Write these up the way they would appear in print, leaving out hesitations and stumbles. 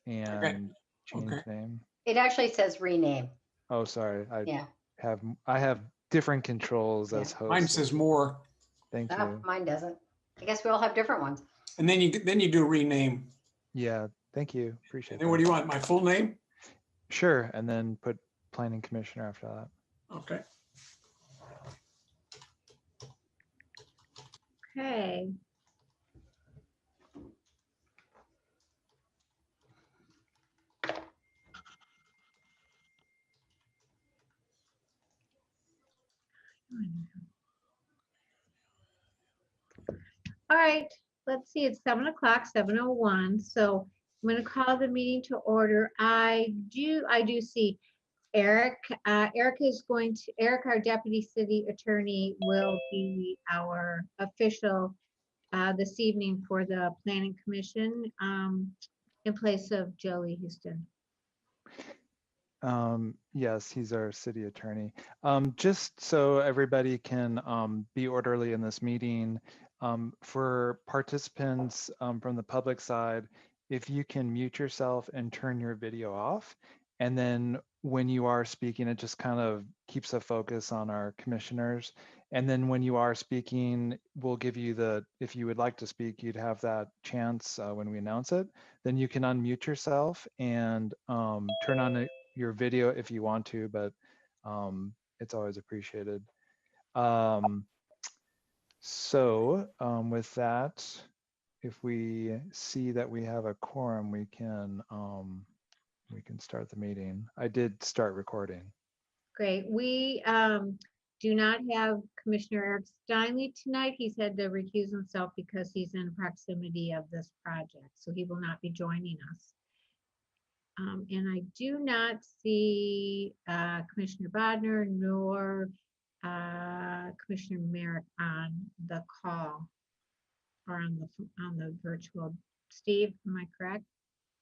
and change name. It actually says rename. Oh, sorry. Yeah. I have different controls as Yeah. host. Mine says more. Thank Oh, you. mine doesn't. I guess we all have different ones. And then you do rename. Yeah, thank you. Appreciate And then that. what do you want? My full name? Sure, and then put planning commissioner after that. Okay. Okay. All right, let's see, it's 7 o'clock, 7:01. So I'm going to call the meeting to order. I do see Eric. Eric, our deputy city attorney, will be our official this evening for the planning commission in place of Jolie Houston. Yes, he's our city attorney. Just so everybody can be orderly in this meeting, for participants from the public side, if you can mute yourself and turn your video off, and then when you are speaking, it just kind of keeps a focus on our commissioners. And then when you are speaking, we'll give you if you would like to speak, you'd have that chance when we announce it. Then you can unmute yourself and turn on your video if you want to, but it's always appreciated. With that, if we see that we have a quorum, we can start the meeting. I did start recording. Great. We do not have Commissioner Eric Steinle tonight. He's had to recuse himself because he's in proximity of this project, so he will not be joining us. And I do not see Commissioner Bodnar nor Commissioner Merrick on the call or on the virtual. Steve, am I correct?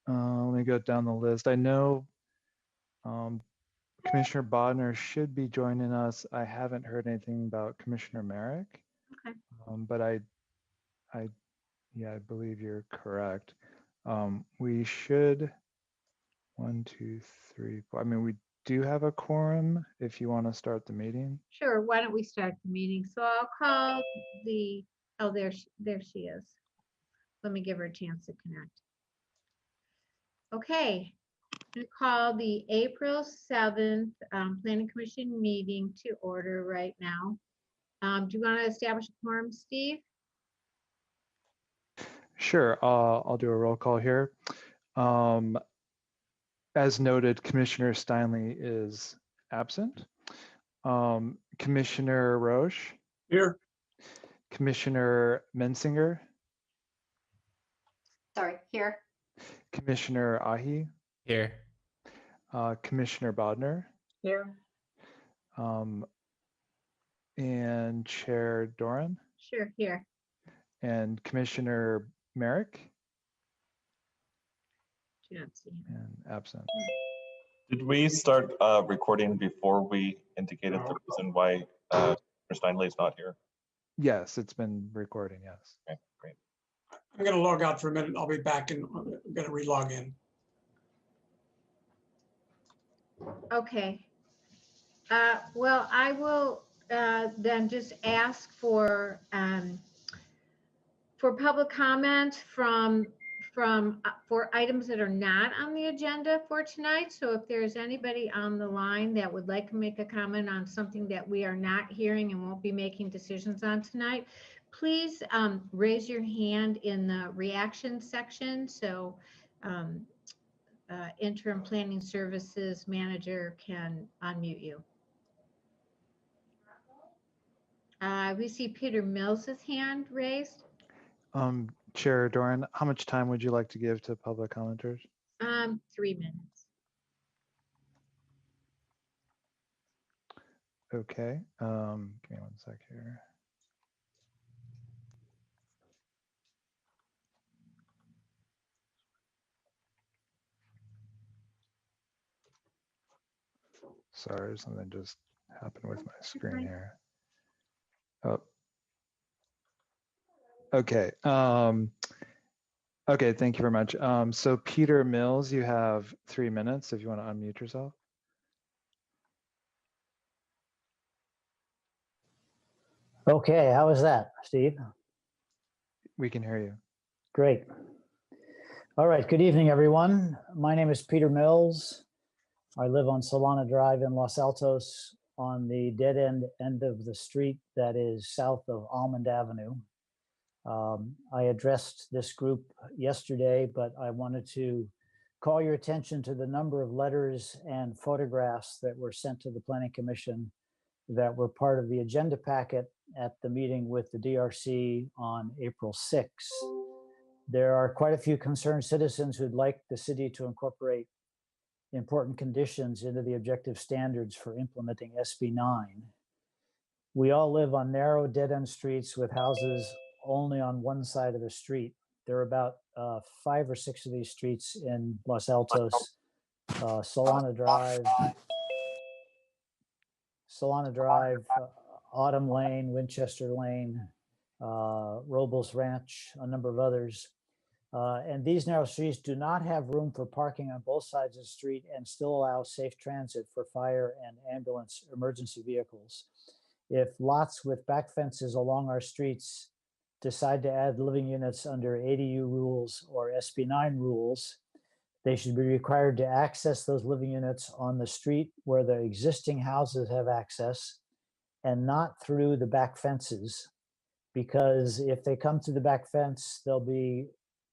Let me go down the list. I know Commissioner Bodnar should be joining us. I haven't heard anything about Commissioner Merrick. Okay. But I believe you're correct. We should 1, 2, 3, 4. I mean, we do have a quorum if you want to start the meeting. Sure. Why don't we start the meeting? So I'll call the, oh, there she is. Let me give her a chance to connect. Okay. I'm going to call the April 7th Planning Commission meeting to order right now. Do you want to establish a quorum, Steve? Sure, I'll do a roll call here. As noted, Commissioner Steinle is absent. Commissioner Roche. Here. Commissioner Mensinger. Sorry, here. Commissioner Ahi. Here. Commissioner Bodnar. Here. And Chair Doran. Sure, here. And Commissioner Merrick. Do not see him. And absent. Did we start recording before we indicated the reason why Mr. Steinle is not here? Yes, it's been recording, yes. Okay, great. I'm going to log out for a minute. I'll be back and I'm going to re-log in. Okay. Well, I will then just ask for public comment for items that are not on the agenda for tonight. So if there's anybody on the line that would like to make a comment on something that we are not hearing and won't be making decisions on tonight, please raise your hand in the reaction section. So interim planning services manager can unmute you. We see Peter Mills's hand raised. Chair Doran, how much time would you like to give to public commenters? 3 minutes. Okay, give me 1 sec here. Sorry, something just happened with my screen here. Oh. Okay. Okay, thank you very much. So Peter Mills, you have 3 minutes if you want to unmute yourself. Okay, how was that, Steve? We can hear you. Great. All right, good evening, everyone. My name is Peter Mills. I live on Solana Drive in Los Altos on the dead end of the street that is south of Almond Avenue. I addressed this group yesterday, but I wanted to call your attention to the number of letters and photographs that were sent to the Planning Commission that were part of the agenda packet at the meeting with the DRC on April 6th. There are quite a few concerned citizens who'd like the city to incorporate important conditions into the objective standards for implementing SB 9. We all live on narrow dead-end streets with houses only on one side of the street. There are about 5 or 6 of these streets in Los Altos, Solana Drive, Autumn Lane, Winchester Lane, Robles Ranch, a number of others. And these narrow streets do not have room for parking on both sides of the street and still allow safe transit for fire and ambulance emergency vehicles. If lots with back fences along our streets decide to add living units under ADU rules or SB 9 rules, they should be required to access those living units on the street where the existing houses have access and not through the back fences, because if they come to the back fence, there'll be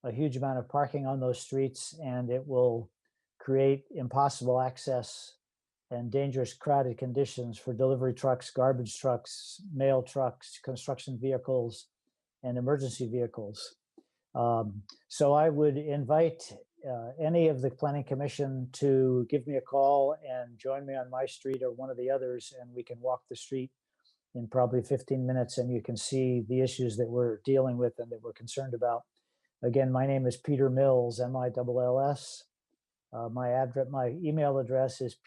a huge amount of parking on those streets and it will create impossible access and dangerous crowded conditions for delivery trucks, garbage trucks, mail trucks, construction vehicles, and emergency vehicles. So I would invite any of the Planning Commission to give me a call and join me on my street or one of the others, and we can walk the street in probably 15 minutes and you can see the issues that we're dealing with and that we're concerned about. Again, my name is Peter Mills, M-I-L-L-S. My email address is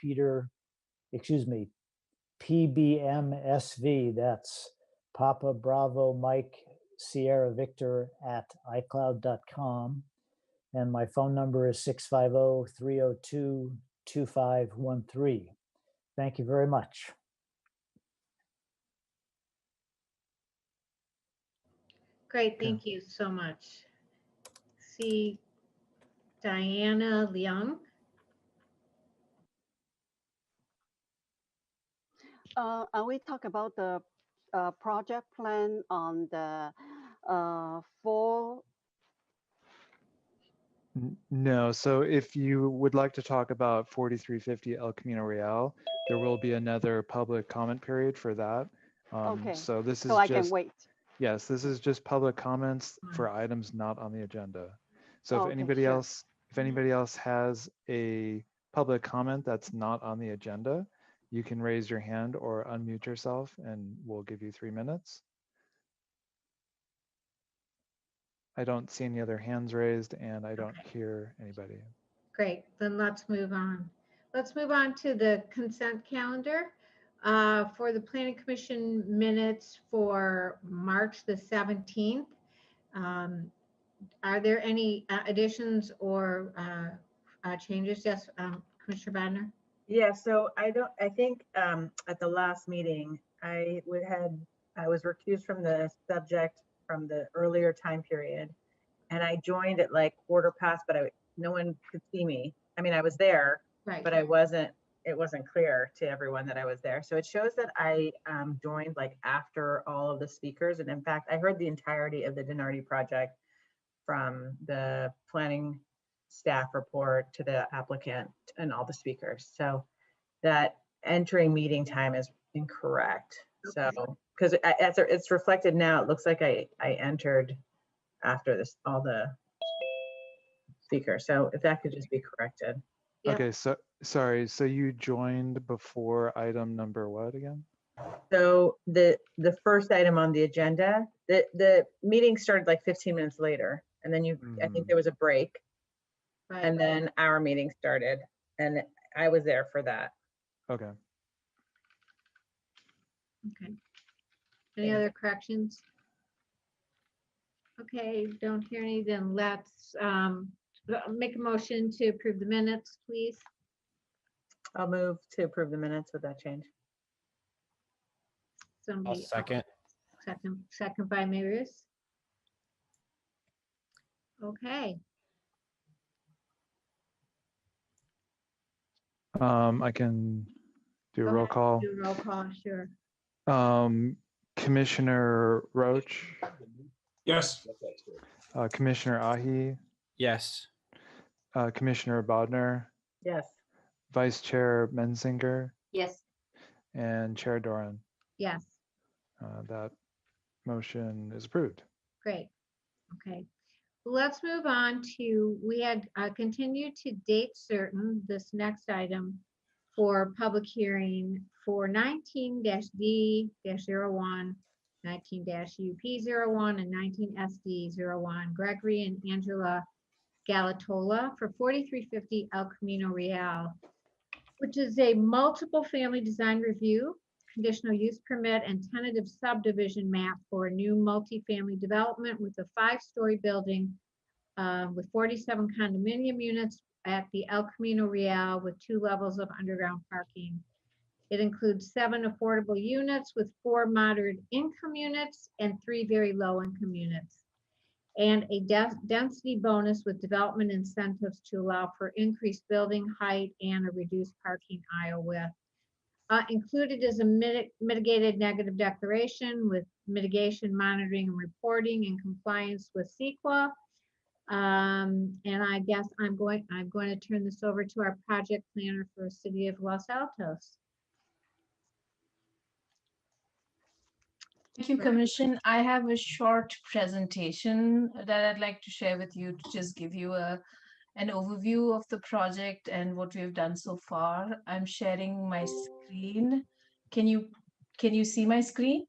PBMSV, that's Papa Bravo Mike Sierra Victor @icloud.com. And my phone number is 650-302-2513. Thank you very much. Great, thank you so much. See Diana Leung. We talk about the project plan on the fall. No, so if you would like to talk about 4350 El Camino Real, there will be another public comment period for that. Okay, So this is so I just, can wait. yes, this is just public comments for items not on the agenda. So if Okay, anybody sure. else, if anybody else has a public comment that's not on the agenda, you can raise your hand or unmute yourself and we'll give you 3 minutes. I don't see any other hands raised and I don't hear anybody. Great, then let's move on. Let's move on to the consent calendar for the Planning Commission minutes for March the 17th. Are there any additions or changes? Yes, Commissioner Badner? Yeah, so I think at the last meeting, I was recused from the subject from the earlier time period. And I joined at like 1:15, but no one could see me. I mean, I was there, Right. but it wasn't clear to everyone that I was there. So it shows that I joined like after all of the speakers. And in fact, I heard the entirety of the Dinardi project from the planning staff report to the applicant and all the speakers. So that entering meeting time is incorrect. Okay. So, because it's reflected now, it looks like I entered after this, all the speakers. So if that could just be corrected. Yep. Okay, so sorry, so you joined before item number what again? So the first item on the agenda, the meeting started like 15 minutes later, and then I think there was a break, Right. and then our meeting started, and I was there for that. Okay. Okay. Any other corrections? Okay, don't hear any, then let's make a motion to approve the minutes, please. I'll move to approve the minutes with that change. Somebody. second. Second by Marius. Okay, I can do a Go roll ahead. call. do roll call, sure. Commissioner Roach, Yes, Commissioner Ahi, Yes. Commissioner Bodnar, Yes. Vice Chair Menzinger, Yes, and Chair Doran. Yes, That motion is approved. great. Okay, let's move on to, we had continued to date certain this next item for public hearing for 19-D-01, 19-UP-01, and 19-SD-01, Gregory and Angela Galatola for 4350 El Camino Real, which is a multiple family design review, conditional use permit, and tentative subdivision map for a new multifamily development with a 5-story building with 47 condominium units at the El Camino Real with 2 levels of underground parking. It includes 7 affordable units with 4 moderate income units and 3 very low income units, and a density bonus with development incentives to allow for increased building height and a reduced parking aisle width. Included is a mitigated negative declaration with mitigation monitoring and reporting in compliance with CEQA. And I guess I'm going to turn this over to our project planner for the City of Los Altos. Thank you, Commission. I have a short presentation that I'd like to share with you to just give you an overview of the project and what we've done so far. I'm sharing my screen. Can you see my screen?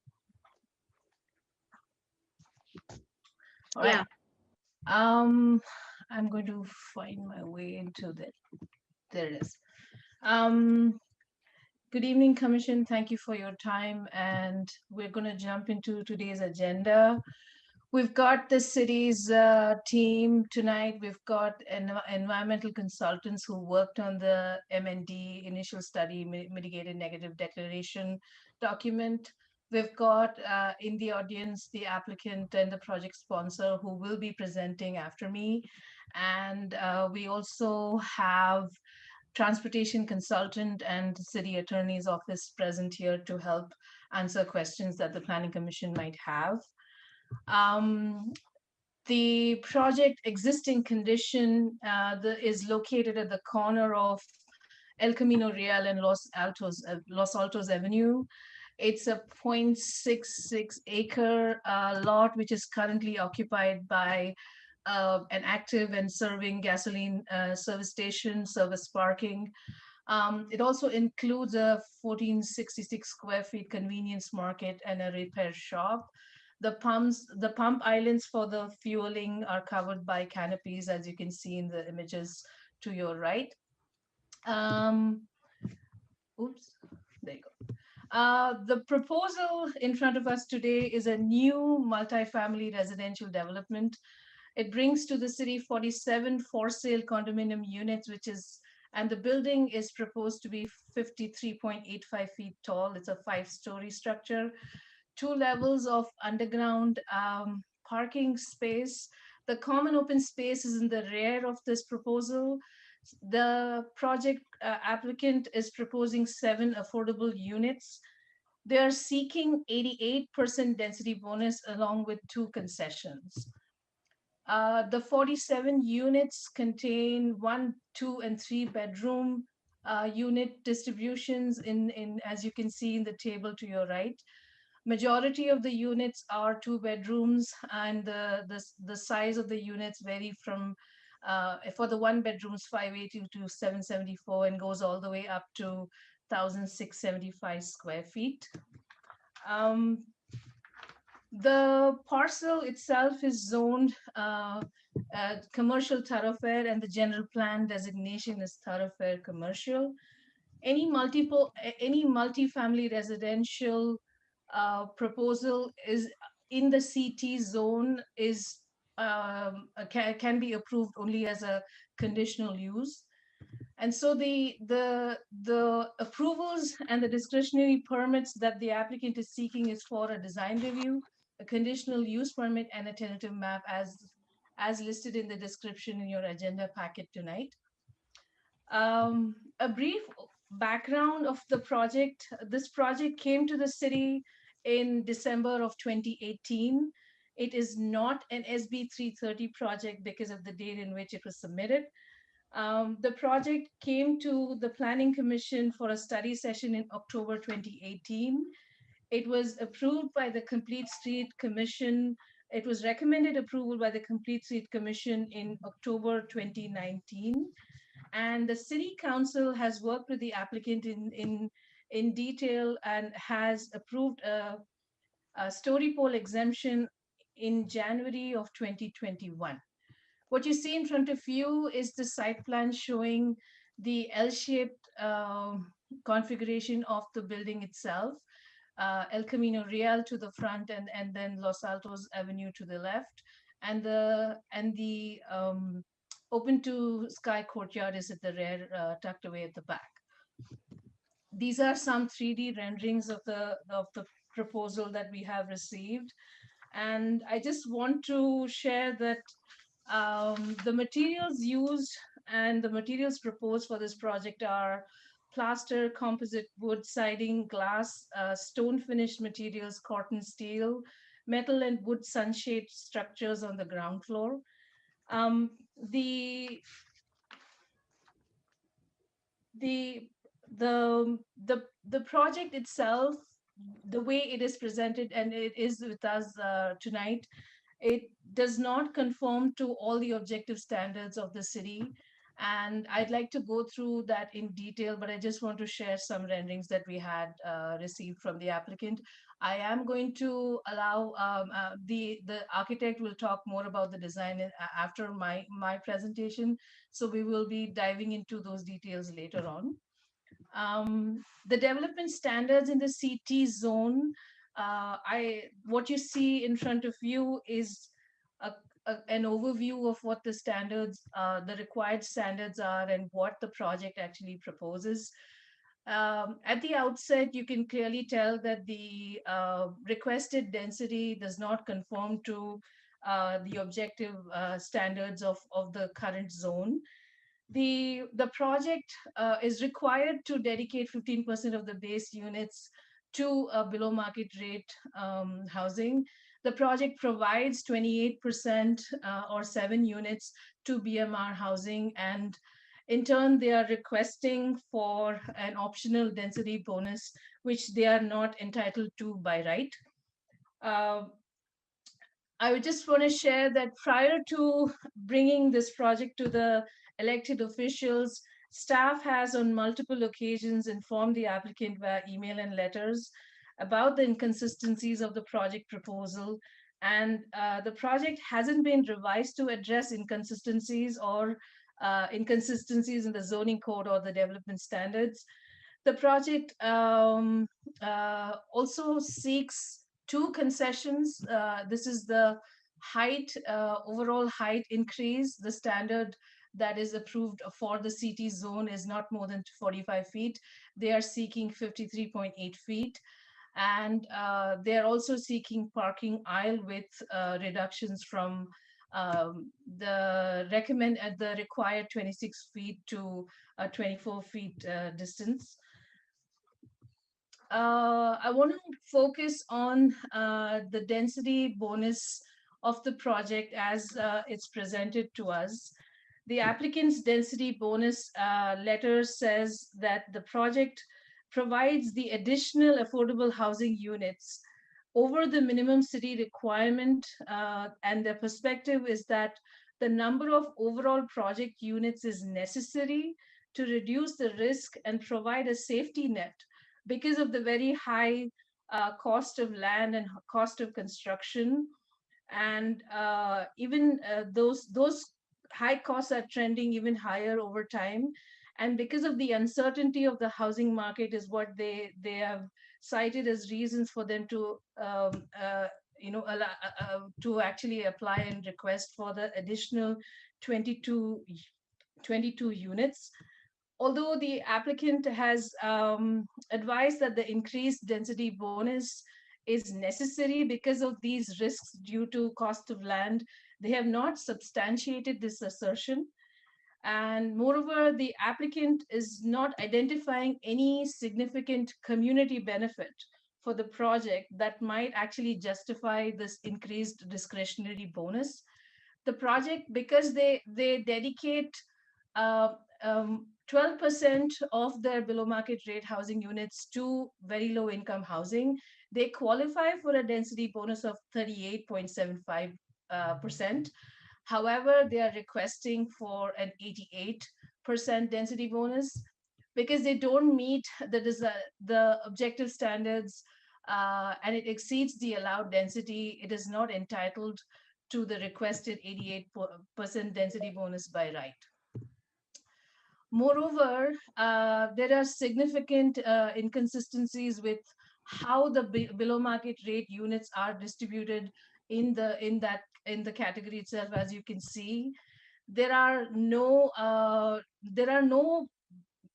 All right. Yeah. I'm going to find my way into that. There it is. Good evening, Commission. Thank you for your time. And we're going to jump into today's agenda. We've got the city's team tonight. We've got environmental consultants who worked on the MND initial study mitigated negative declaration document. We've got in the audience the applicant and the project sponsor who will be presenting after me. And we also have transportation consultant and city attorney's office present here to help answer questions that the Planning Commission might have. The project existing condition is located at the corner of El Camino Real and Los Altos Avenue. It's a 0.66 acre lot, which is currently occupied by an active and serving gasoline service station, service parking. It also includes a 1466 square feet convenience market and a repair shop. The pump islands for the fueling are covered by canopies, as you can see in the images to your right. Oops, there you go. The proposal in front of us today is a new multifamily residential development. It brings to the city 47 for sale condominium units, and the building is proposed to be 53.85 feet tall. It's a 5-story structure, 2 levels of underground parking space. The common open space is in the rear of this proposal. The project applicant is proposing 7 affordable units. They are seeking 88% density bonus along with 2 concessions. The 47 units contain 1, 2, and 3 bedroom unit distributions as you can see in the table to your right. Majority of the units are 2 bedrooms, and the size of the units vary from, for the 1 bedrooms, 580 to 774, and goes all the way up to 1,675 square feet. The parcel itself is zoned commercial thoroughfare, and the general plan designation is thoroughfare commercial. Any multifamily residential proposal in the CT zone is can be approved only as a conditional use. And so the approvals and the discretionary permits that the applicant is seeking is for a design review, a conditional use permit, and a tentative map as listed in the description in your agenda packet tonight. A brief background of the project. This project came to the city in December of 2018. It is not an SB 330 project because of the date in which it was submitted. The project came to the Planning Commission for a study session in October 2018. It was approved by the Complete Street Commission. It was recommended approval by the Complete Street Commission in October 2019. And the City Council has worked with the applicant in detail and has approved a story pole exemption in January of 2021. What you see in front of you is the site plan showing the L-shaped configuration of the building itself, El Camino Real to the front, and then Los Altos Avenue to the left, and the open to sky courtyard is at the rear, tucked away at the back. These are some 3D renderings of the proposal that we have received, and I just want to share that the materials used and the materials proposed for this project are plaster, composite wood, siding, glass, stone finished materials, cotton, steel, metal and wood sunshade structures on the ground floor. The project itself, the way it is presented, and it is with us tonight, it does not conform to all the objective standards of the city. And I'd like to go through that in detail, but I just want to share some renderings that we had received from the applicant. I am going to allow the architect will talk more about the design after my presentation. So we will be diving into those details later on. The development standards in the CT zone, what you see in front of you is an overview of what the standards, the required standards are, and what the project actually proposes. At the outset, you can clearly tell that the requested density does not conform to the objective standards of the current zone. The project is required to dedicate 15% of the base units to below market rate housing. The project provides 28% or 7 units to BMR housing, and in turn, they are requesting for an optional density bonus, which they are not entitled to by right. I would just want to share that prior to bringing this project to the elected officials, staff has on multiple occasions informed the applicant via email and letters about the inconsistencies of the project proposal. And the project hasn't been revised to address inconsistencies or inconsistencies in the zoning code or the development standards. The project also seeks 2 concessions. This is the height, overall height increase. The standard that is approved for the CT zone is not more than 45 feet. They are seeking 53.8 feet. And they're also seeking parking aisle width reductions from the required 26 feet to 24 feet distance. I want to focus on the density bonus of the project as it's presented to us. The applicant's density bonus letter says that the project provides the additional affordable housing units over the minimum city requirement, and the perspective is that the number of overall project units is necessary to reduce the risk and provide a safety net because of the very high cost of land and cost of construction. And even those high costs are trending even higher over time. And because of the uncertainty of the housing market is what they have cited as reasons for them to to actually apply and request for the additional 22 units. Although the applicant has advised that the increased density bonus is necessary because of these risks due to cost of land, they have not substantiated this assertion. And moreover, the applicant is not identifying any significant community benefit for the project that might actually justify this increased discretionary bonus. The project, because they dedicate 12% of their below market rate housing units to very low income housing, they qualify for a density bonus of 38.75%. However, they are requesting for an 88% density bonus because they don't meet the objective standards and it exceeds the allowed density. It is not entitled to the requested 88% density bonus by right. Moreover, there are significant inconsistencies with how the below market rate units are distributed in the category itself. As you can see, there are no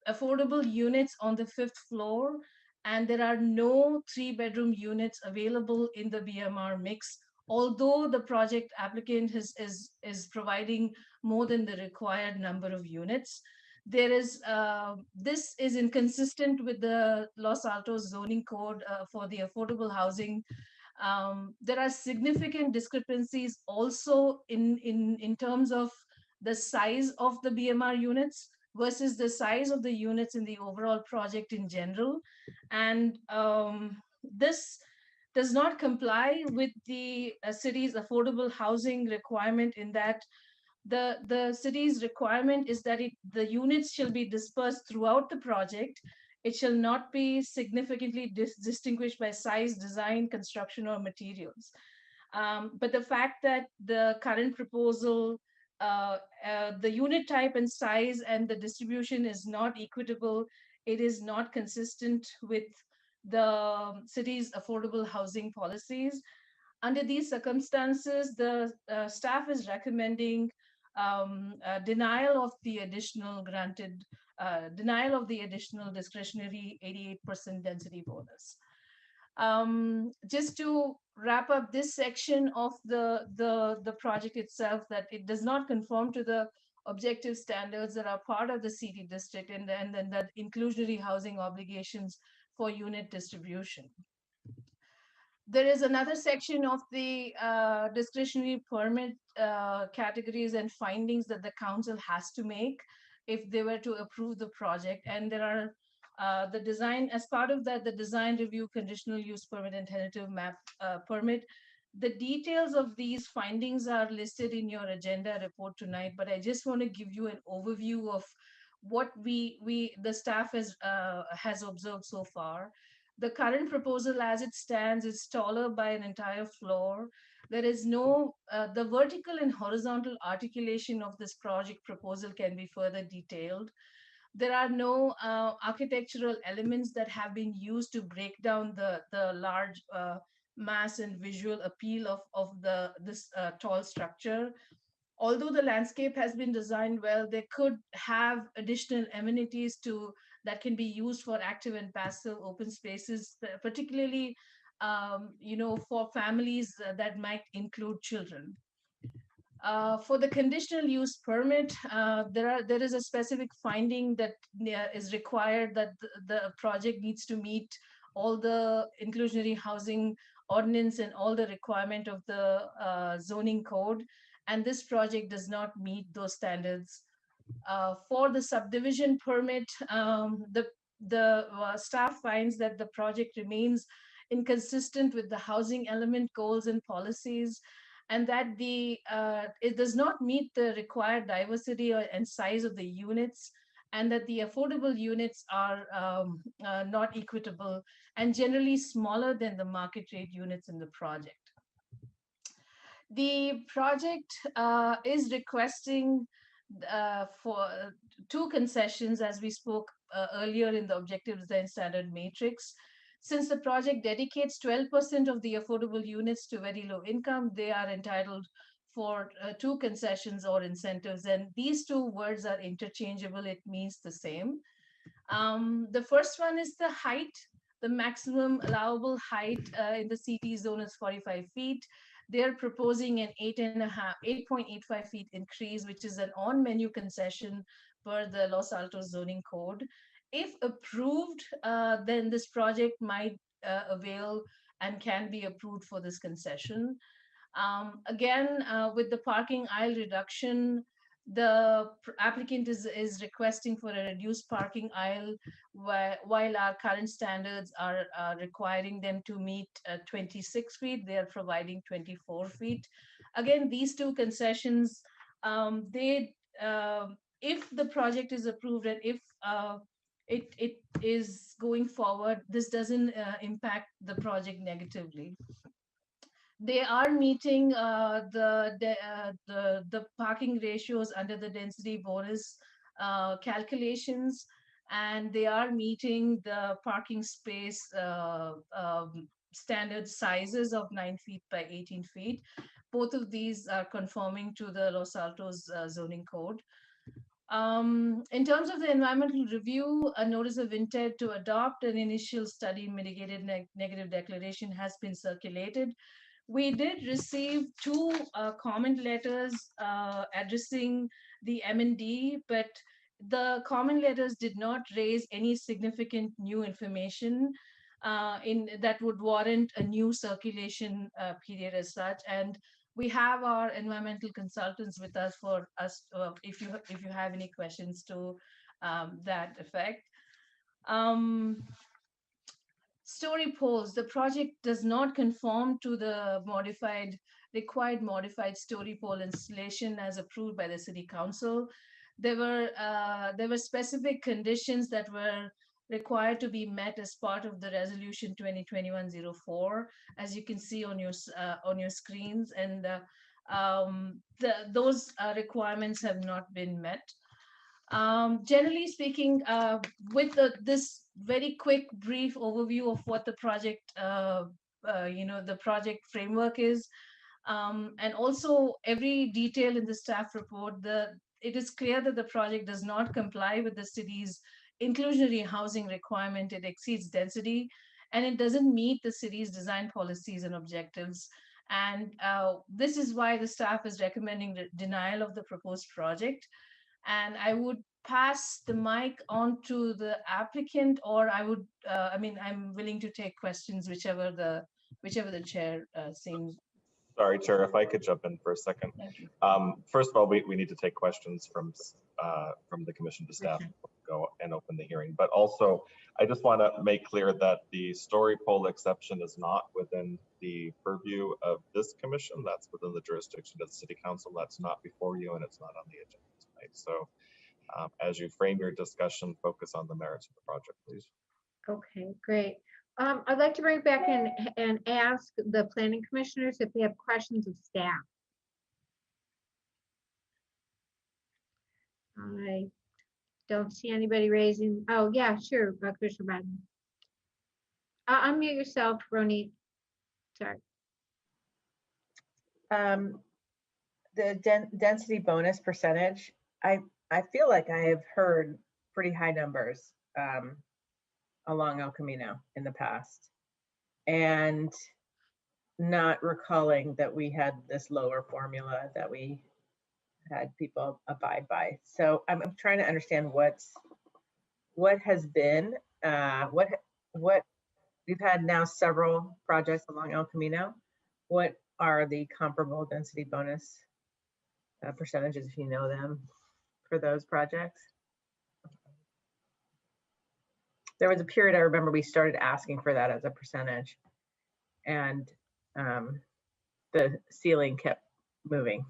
affordable units on the 5th floor, and there are no 3-bedroom units available in the BMR mix, although the project applicant is providing more than the required number of units. There is this is inconsistent with the Los Altos zoning code for the affordable housing. There are significant discrepancies also in terms of the size of the BMR units versus the size of the units in the overall project in general. And this does not comply with the city's affordable housing requirement, in that the city's requirement is that the units shall be dispersed throughout the project. It shall not be significantly distinguished by size, design, construction, or materials. But the fact that the current proposal, the unit type and size and the distribution is not equitable, it is not consistent with the city's affordable housing policies. Under these circumstances, the staff is recommending denial of the additional discretionary 88% density bonus. Just to wrap up this section of the project itself, that it does not conform to the objective standards that are part of the CD district, and then the inclusionary housing obligations for unit distribution. There is another section of the discretionary permit categories and findings that the council has to make if they were to approve the project. And there are the design, as part of that, the design review, conditional use permit, and tentative map permit. The details of these findings are listed in your agenda report tonight, but I just want to give you an overview of what the staff has observed so far. The current proposal as it stands is taller by an entire floor. There is no, the vertical and horizontal articulation of this project proposal can be further detailed. There are no architectural elements that have been used to break down the large mass and visual appeal of this tall structure. Although the landscape has been designed well, they could have additional amenities that can be used for active and passive open spaces, particularly for families that might include children. For the conditional use permit, there is a specific finding that is required, that the project needs to meet all the inclusionary housing ordinance and all the requirement of the zoning code. And this project does not meet those standards. For the subdivision permit, the staff finds that the project remains inconsistent with the housing element goals and policies, and that it does not meet the required diversity and size of the units, and that the affordable units are not equitable and generally smaller than the market rate units in the project. The project is requesting for 2 concessions, as we spoke earlier in the objective design standard matrix. Since the project dedicates 12% of the affordable units to very low income, they are entitled for 2 concessions or incentives. And these 2 words are interchangeable. It means the same. The first one is the height. The maximum allowable height in the CT zone is 45 feet. They're proposing an 8.85 feet increase, which is an on-menu concession per the Los Altos zoning code. If approved, then this project might avail and can be approved for this concession. Again, with the parking aisle reduction, the applicant is requesting for a reduced parking aisle, while our current standards are requiring them to meet 26 feet, they are providing 24 feet. Again, these 2 concessions, if the project is approved and if it is going forward, this doesn't impact the project negatively. They are meeting the parking ratios under the density bonus calculations, and they are meeting the parking space standard sizes of 9 feet by 18 feet. Both of these are conforming to the Los Altos zoning code. In terms of the environmental review, a notice of intent to adopt an initial study mitigated negative declaration has been circulated. We did receive 2 comment letters addressing the M&D, but the comment letters did not raise any significant new information that would warrant a new circulation period as such. And we have our environmental consultants with us for us if you have any questions to that effect. Story poles, the project does not conform to the required modified story pole installation as approved by the City Council. There were specific conditions that were required to be met as part of the resolution 2021-04, as you can see on your screens, and those requirements have not been met. Generally speaking, with this very quick, brief overview of what the project, the project framework is, and also every detail in the staff report, it is clear that the project does not comply with the city's inclusionary housing requirement. It exceeds density, and it doesn't meet the city's design policies and objectives. And this is why the staff is recommending the denial of the proposed project. And I would pass the mic on to the applicant, or I would, I'm willing to take questions, whichever the chair seems. Sorry, Chair, if I could jump in for a second. First of all, we need to take questions from the commission to staff before we go and open the hearing. But also, I just want to make clear that the story pole exception is not within the purview of this commission. That's within the jurisdiction of the City Council. That's not before you, and it's not on the agenda tonight. So as you frame your discussion, focus on the merits of the project, please. Okay, great. I'd like to bring it back and ask the planning commissioners if they have questions of staff. I don't see anybody raising. Oh, yeah, sure, Commissioner Madden. Unmute yourself, Ronit. Sorry. The density bonus percentage, I feel like I have heard pretty high numbers along El Camino in the past, and not recalling that we had this lower formula that we had people abide by. So I'm trying to understand what has been, what we've had now several projects along El Camino. What are the comparable density bonus percentages, if you know them, for those projects? There was a period I remember we started asking for that as a percentage, and the ceiling kept moving.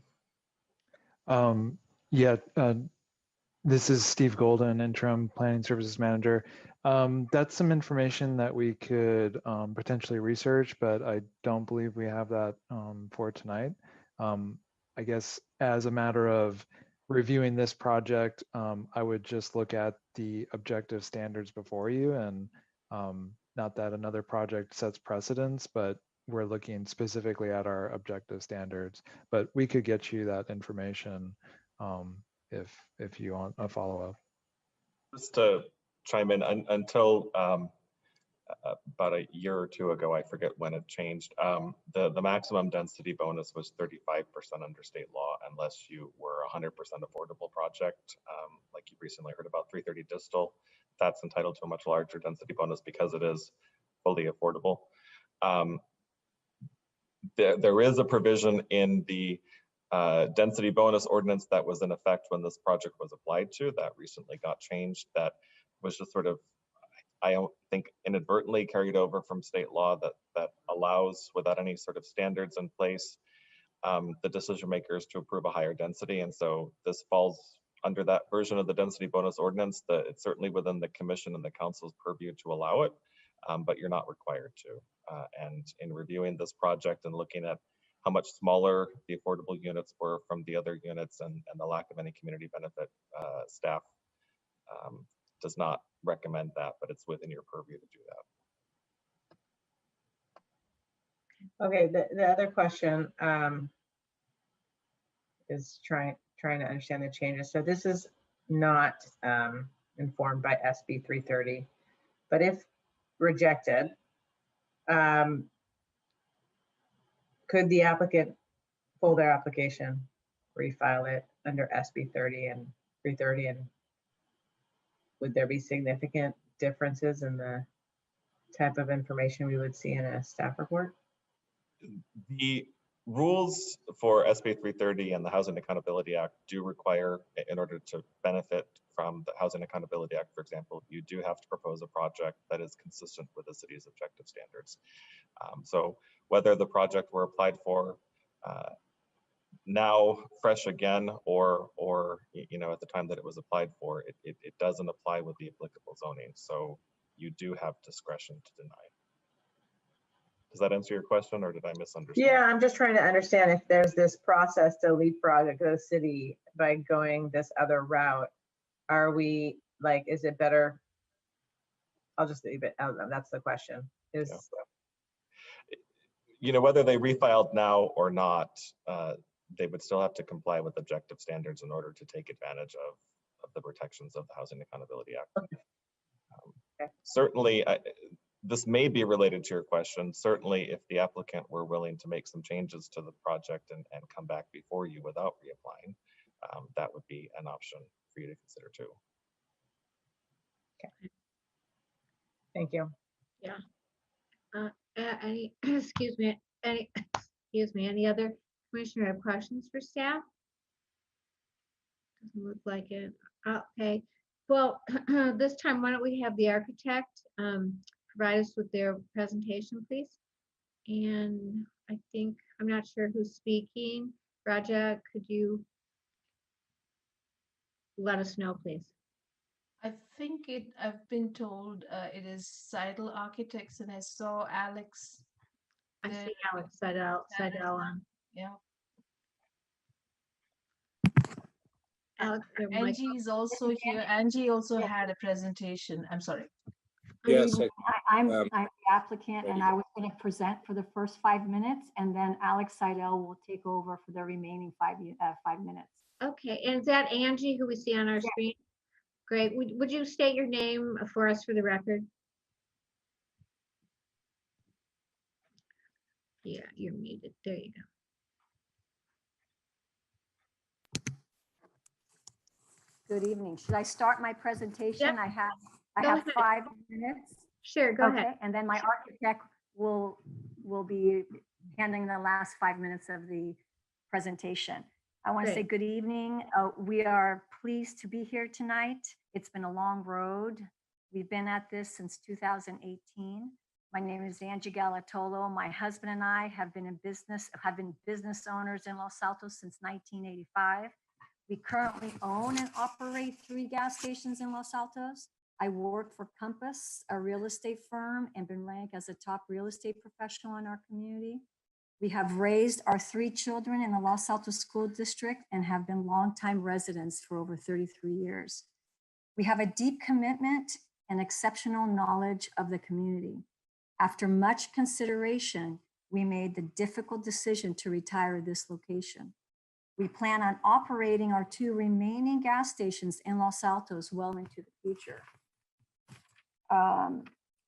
This is Steve Golden, interim planning services manager. That's some information that we could potentially research, but I don't believe we have that for tonight. I guess as a matter of reviewing this project, I would just look at the objective standards before you, and not that another project sets precedence, but we're looking specifically at our objective standards. But we could get you that information if you want a follow-up. Just to chime in, until about a year or two ago, I forget when it changed, the maximum density bonus was 35% under state law, unless you were 100% affordable project. Like you recently heard about 330 Distal, that's entitled to a much larger density bonus because it is fully affordable. There is a provision in the density bonus ordinance that was in effect when this project was applied to, that recently got changed, that was just sort of, I don't think, inadvertently carried over from state law, that allows, without any sort of standards in place, the decision makers to approve a higher density. And so this falls under that version of the density bonus ordinance. That it's certainly within the commission and the council's purview to allow it, but you're not required to. And in reviewing this project and looking at how much smaller the affordable units were from the other units, and the lack of any community benefit, staff does not recommend that, but it's within your purview to do that. Okay, the other question is trying to understand the changes. So this is not informed by SB 330, but if rejected, could the applicant pull their application, refile it under SB 30 and 330, and would there be significant differences in the type of information we would see in a staff report? The rules for SB 330 and the Housing Accountability Act do require, in order to benefit from the Housing Accountability Act, for example, you do have to propose a project that is consistent with the city's objective standards. So whether the project were applied for now fresh again, or at the time that it was applied for, it doesn't apply with the applicable zoning. So you do have discretion to deny. Does that answer your question, or did I misunderstand? Yeah, I'm just trying to understand if there's this process to leapfrog the city by going this other route. Are we, like, is it better? I'll just leave it. That's the question. Is whether they refiled now or not, they would still have to comply with objective standards in order to take advantage of the protections of the Housing Accountability Act. Okay. Certainly, this may be related to your question. Certainly, if the applicant were willing to make some changes to the project and come back before you without reapplying, that would be an option for you to consider too. Okay. Thank you. Yeah. Excuse me. Any other commissioner have questions for staff? Doesn't look like it. Okay. Well, this time, why don't we have the architect provide us with their presentation, please? And I think, I'm not sure who's speaking. Raja, could you let us know, please? I think I've been told it is Seidel Architects, and I saw Alex. I see Alex Seidel on. Yeah. Alex, your mic- Angie is also here. Angie also had a presentation. I'm sorry. Yes, I'm the applicant, and I was going to present for the first 5 minutes, and then Alex Seidel will take over for the remaining 5 minutes. Okay, and is that Angie who we see on our screen? Great. Would you state your name for us for the record? Yeah, you're muted. There you go. Good evening. Should I start my presentation? Yep. I Go have ahead. 5 minutes. Sure, go ahead. And then my architect will be handling the last 5 minutes of the presentation. I want to say good evening. We are pleased to be here tonight. It's been a long road. We've been at this since 2018. My name is Angie Galatolo. My husband and I have been business owners in Los Altos since 1985. We currently own and operate 3 gas stations in Los Altos. I work for Compass, a real estate firm, and been ranked as a top real estate professional in our community. We have raised our 3 children in the Los Altos School District and have been longtime residents for over 33 years. We have a deep commitment and exceptional knowledge of the community. After much consideration, we made the difficult decision to retire this location. We plan on operating our 2 remaining gas stations in Los Altos well into the future.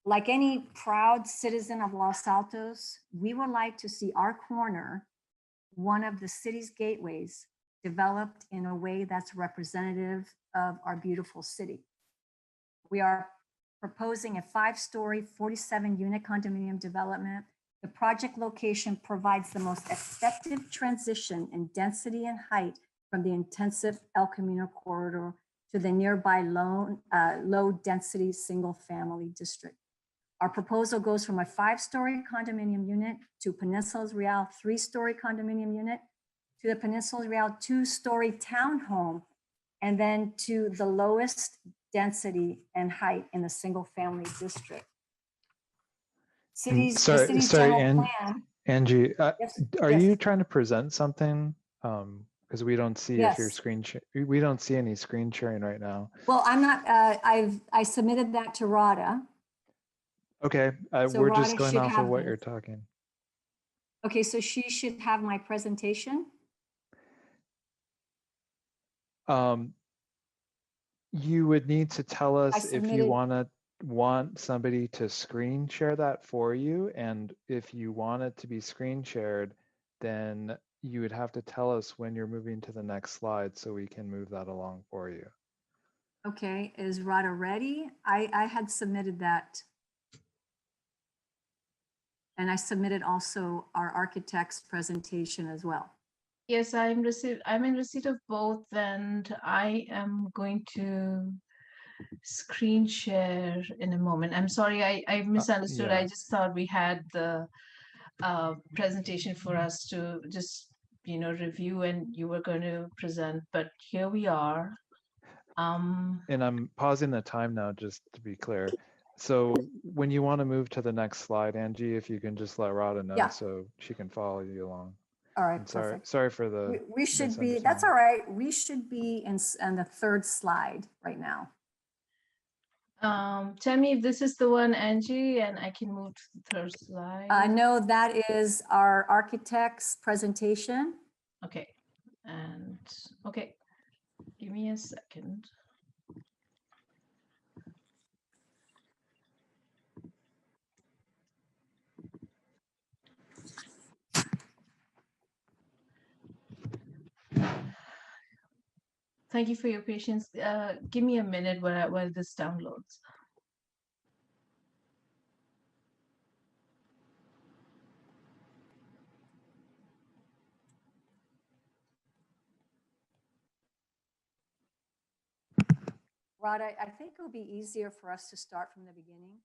Like any proud citizen of Los Altos, we would like to see our corner, one of the city's gateways, developed in a way that's representative of our beautiful city. We are proposing a 5-story, 47-unit condominium development. The project location provides the most effective transition in density and height from the intensive El Camino corridor to the nearby low-density single-family district. Our proposal goes from a 5-story condominium unit to Peninsula's Real 3-story condominium unit to the Peninsula's Real 2-story townhome, and then to the lowest density and height in the single-family district. The city's general plan. Angie, Yes, are yes. you trying to present something? Because we don't see if your Yes. we don't see any screen sharing right now. Well, I'm not, I submitted that to Rada. Okay, So we're just Rada going should off of have what this. you're talking. Okay, so she should have my presentation. You would need to tell us if you submitted- want somebody to screen share that for you, and if you want it to be screen shared, then you would have to tell us when you're moving to the next slide so we can move that along for you. Okay, is Rada ready? I had submitted that. And I submitted also our architect's presentation as well. Yes, I'm in receipt of both, and I am going to screen share in a moment. I'm sorry, I misunderstood. yeah. I just thought we had the presentation for us to just, review, and you were going to present, but here we are. And I'm pausing the time now, just to be clear. So when you want to move to the next slide, Angie, if you can just let Rada know Yeah. so she can follow you along. All right, I'm sorry, perfect. sorry for the We should be, that's all misunderstanding. right. We should be in the 3rd slide right now. Tell me if this is the one, Angie, and I can move to the 3rd slide. No, that is our architect's presentation. Okay, and okay, give me a second. Thank you for your patience. Give me a minute while this downloads. Rada, I think it would be easier for us to start from the beginning.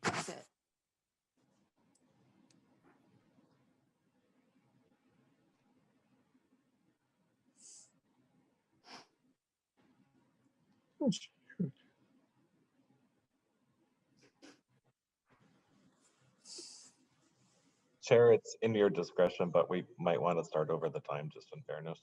That's it. Chair, it's in your discretion, but we might want to start over the time just in fairness.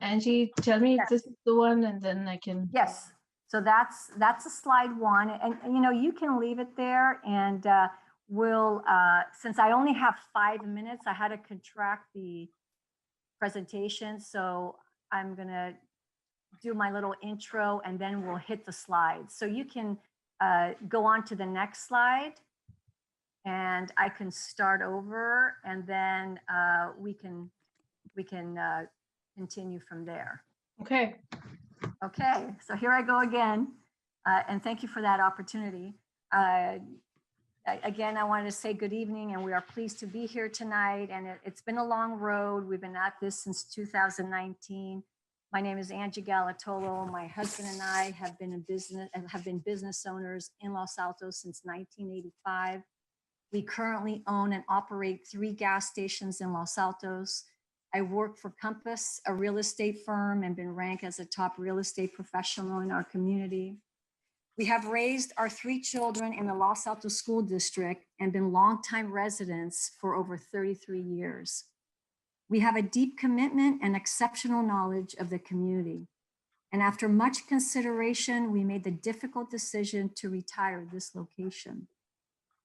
Angie, tell me if this is the one, and then I can. Yes, so that's a slide 1, and you can leave it there, and we'll, since I only have 5 minutes, I had to contract the presentation, so I'm gonna do my little intro, and then we'll hit the slides. So you can go on to the next slide, and I can start over, and then we can continue from there. Okay. Okay, so here I go again, and thank you for that opportunity. Again, I wanted to say good evening, and we are pleased to be here tonight, and it's been a long road. We've been at this since 2019. My name is Angie Galatolo. My husband and I have been business owners in Los Altos since 1985. We currently own and operate 3 gas stations in Los Altos. I work for Compass, a real estate firm, and been ranked as a top real estate professional in our community. We have raised our 3 children in the Los Altos School District and been longtime residents for over 33 years. We have a deep commitment and exceptional knowledge of the community. And after much consideration, we made the difficult decision to retire this location.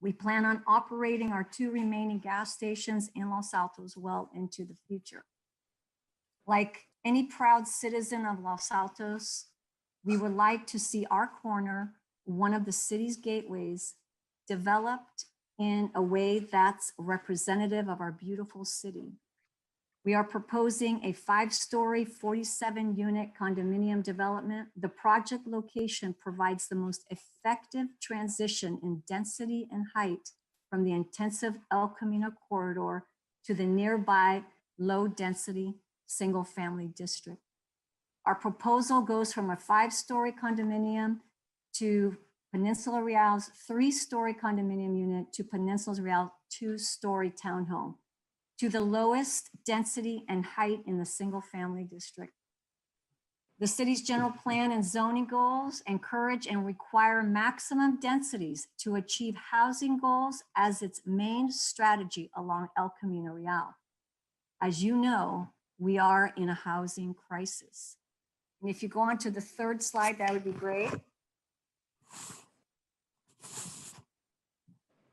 We plan on operating our 2 remaining gas stations in Los Altos well into the future. Like any proud citizen of Los Altos, we would like to see our corner, one of the city's gateways, developed in a way that's representative of our beautiful city. We are proposing a 5-story, 47-unit condominium development. The project location provides the most effective transition in density and height from the intensive El Camino corridor to the nearby low-density single-family district. Our proposal goes from a 5-story condominium to Peninsula Real's 3-story condominium unit to Peninsula Real 2-story townhome, to the lowest density and height in the single family district. The city's general plan and zoning goals encourage and require maximum densities to achieve housing goals as its main strategy along El Camino Real. As you know, we are in a housing crisis. And if you go on to the 3rd slide, that would be great.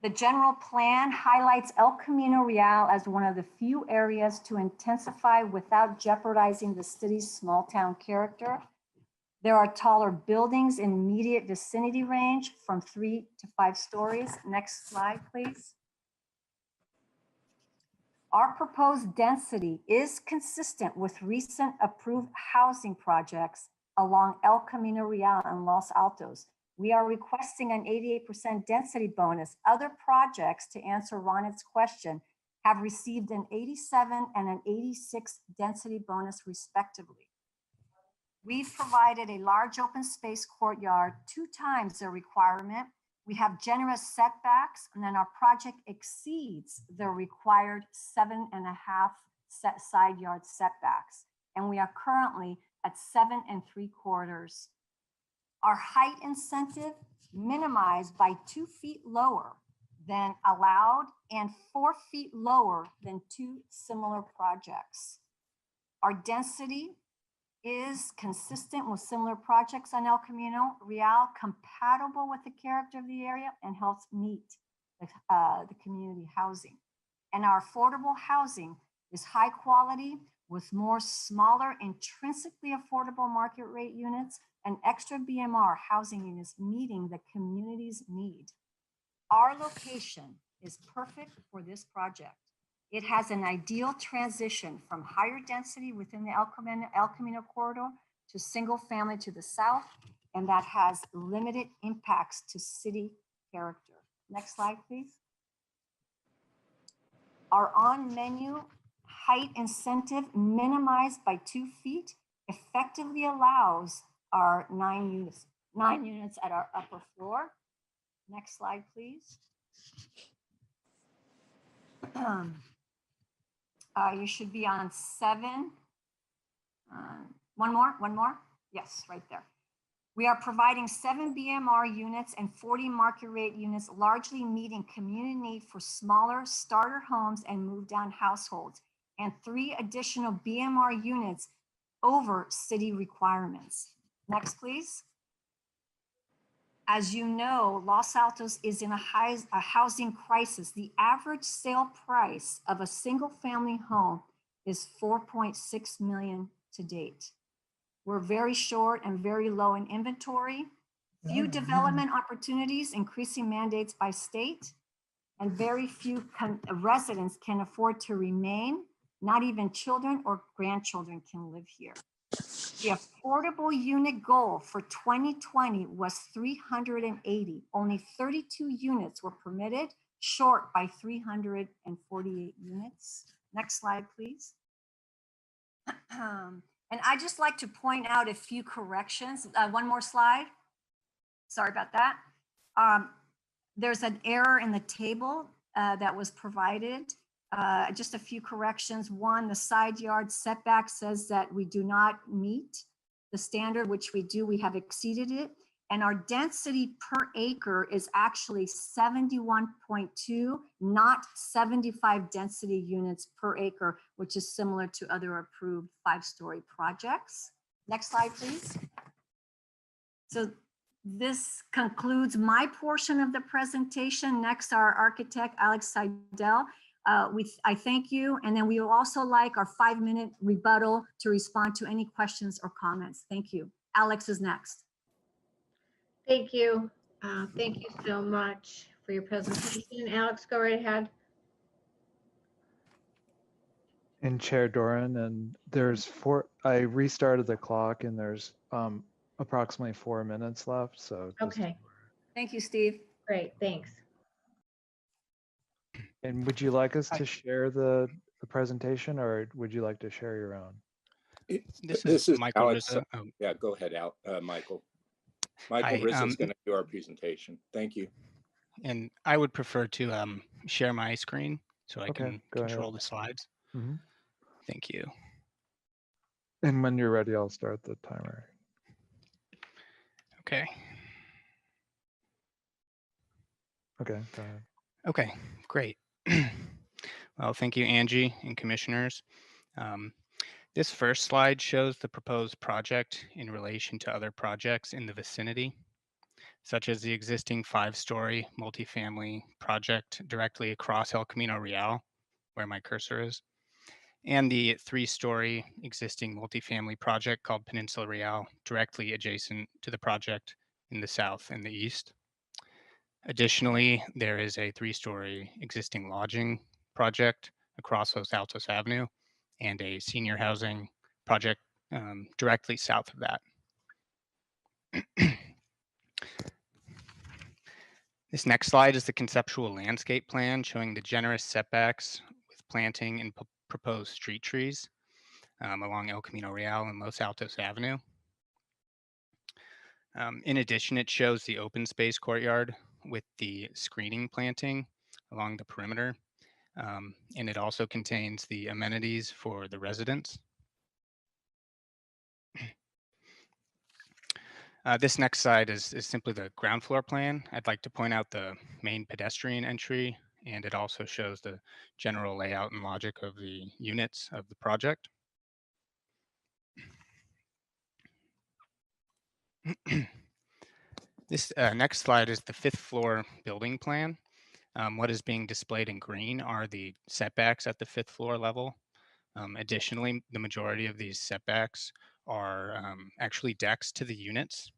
The general plan highlights El Camino Real as one of the few areas to intensify without jeopardizing the city's small town character. There are taller buildings in immediate vicinity range from 3 to 5 stories. Next slide, please. Our proposed density is consistent with recent approved housing projects along El Camino Real and Los Altos. We are requesting an 88% density bonus. Other projects, to answer Ronit's question, have received an 87 and an 86 density bonus respectively. We've provided a large open space courtyard 2 times the requirement. We have generous setbacks, and then our project exceeds the required 7.5 side yard setbacks. And we are currently at 7 3/4. Our height incentive minimized by 2 feet lower than allowed and 4 feet lower than 2 similar projects. Our density is consistent with similar projects on El Camino Real, compatible with the character of the area, and helps meet the community housing. And our affordable housing is high quality with more smaller, intrinsically affordable market rate units and extra BMR housing units meeting the community's need. Our location is perfect for this project. It has an ideal transition from higher density within the El Camino corridor to single family to the south, and that has limited impacts to city character. Next slide, please. Our on-menu height incentive minimized by 2 feet effectively allows our 9 units at our upper floor. Next slide, please. You should be on 7. One more. Yes, right there. We are providing 7 BMR units and 40 market rate units, largely meeting community need for smaller starter homes and move down households, and 3 additional BMR units over city requirements. Next, please. As you know, Los Altos is in a housing crisis. The average sale price of a single family home is $4.6 million to date. We're very short and very low in inventory, few development opportunities, increasing mandates by state, and very few residents can afford to remain. Not even children or grandchildren can live here. The affordable unit goal for 2020 was 380. Only 32 units were permitted, short by 348 units. Next slide, please. And I just like to point out a few corrections. One more slide. Sorry about that. There's an error in the table that was provided. Just a few corrections. One, the side yard setback says that we do not meet the standard, which we do. We have exceeded it. And our density per acre is actually 71.2, not 75 density units per acre, which is similar to other approved 5-story projects. Next slide, please. So this concludes my portion of the presentation. Next, our architect, Alex Seidel. I thank you. And then we will also like our 5-minute rebuttal to respond to any questions or comments. Thank you. Alex is next. Thank you. Thank you so much for your presentation. Alex, go right ahead. And Chair Doran, and there's I restarted the clock and there's approximately 4 minutes left. So Okay, Thank you, Steve. great, thanks. And would you like us to share the presentation, or would you like to share your own? This is Michael Alex. Rizzo. Yeah, go ahead, Michael. Michael Hi, Rizzo is going to do our presentation. Thank you. and I would prefer to share my screen so I Okay, can go control ahead. the slides. Mhm. Thank you. And when you're ready, I'll start the timer. Okay. Okay, go ahead. Okay, great. Well, thank you, Angie and commissioners. This first slide shows the proposed project in relation to other projects in the vicinity, such as the existing 5-story multifamily project directly across El Camino Real, where my cursor is, and the 3-story existing multifamily project called Peninsula Real, directly adjacent to the project in the south and the east. Additionally, there is a 3-story existing lodging project across Los Altos Avenue and a senior housing project directly south of that. This next slide is the conceptual landscape plan showing the generous setbacks with planting and proposed street trees along El Camino Real and Los Altos Avenue. In addition, it shows the open space courtyard with the screening planting along the perimeter. And it also contains the amenities for the residents. This next slide is simply the ground floor plan. I'd like to point out the main pedestrian entry, and it also shows the general layout and logic of the units of the project. This next slide is the 5th floor building plan. What is being displayed in green are the setbacks at the 5th floor level. Additionally, the majority of these setbacks are actually decks to the units.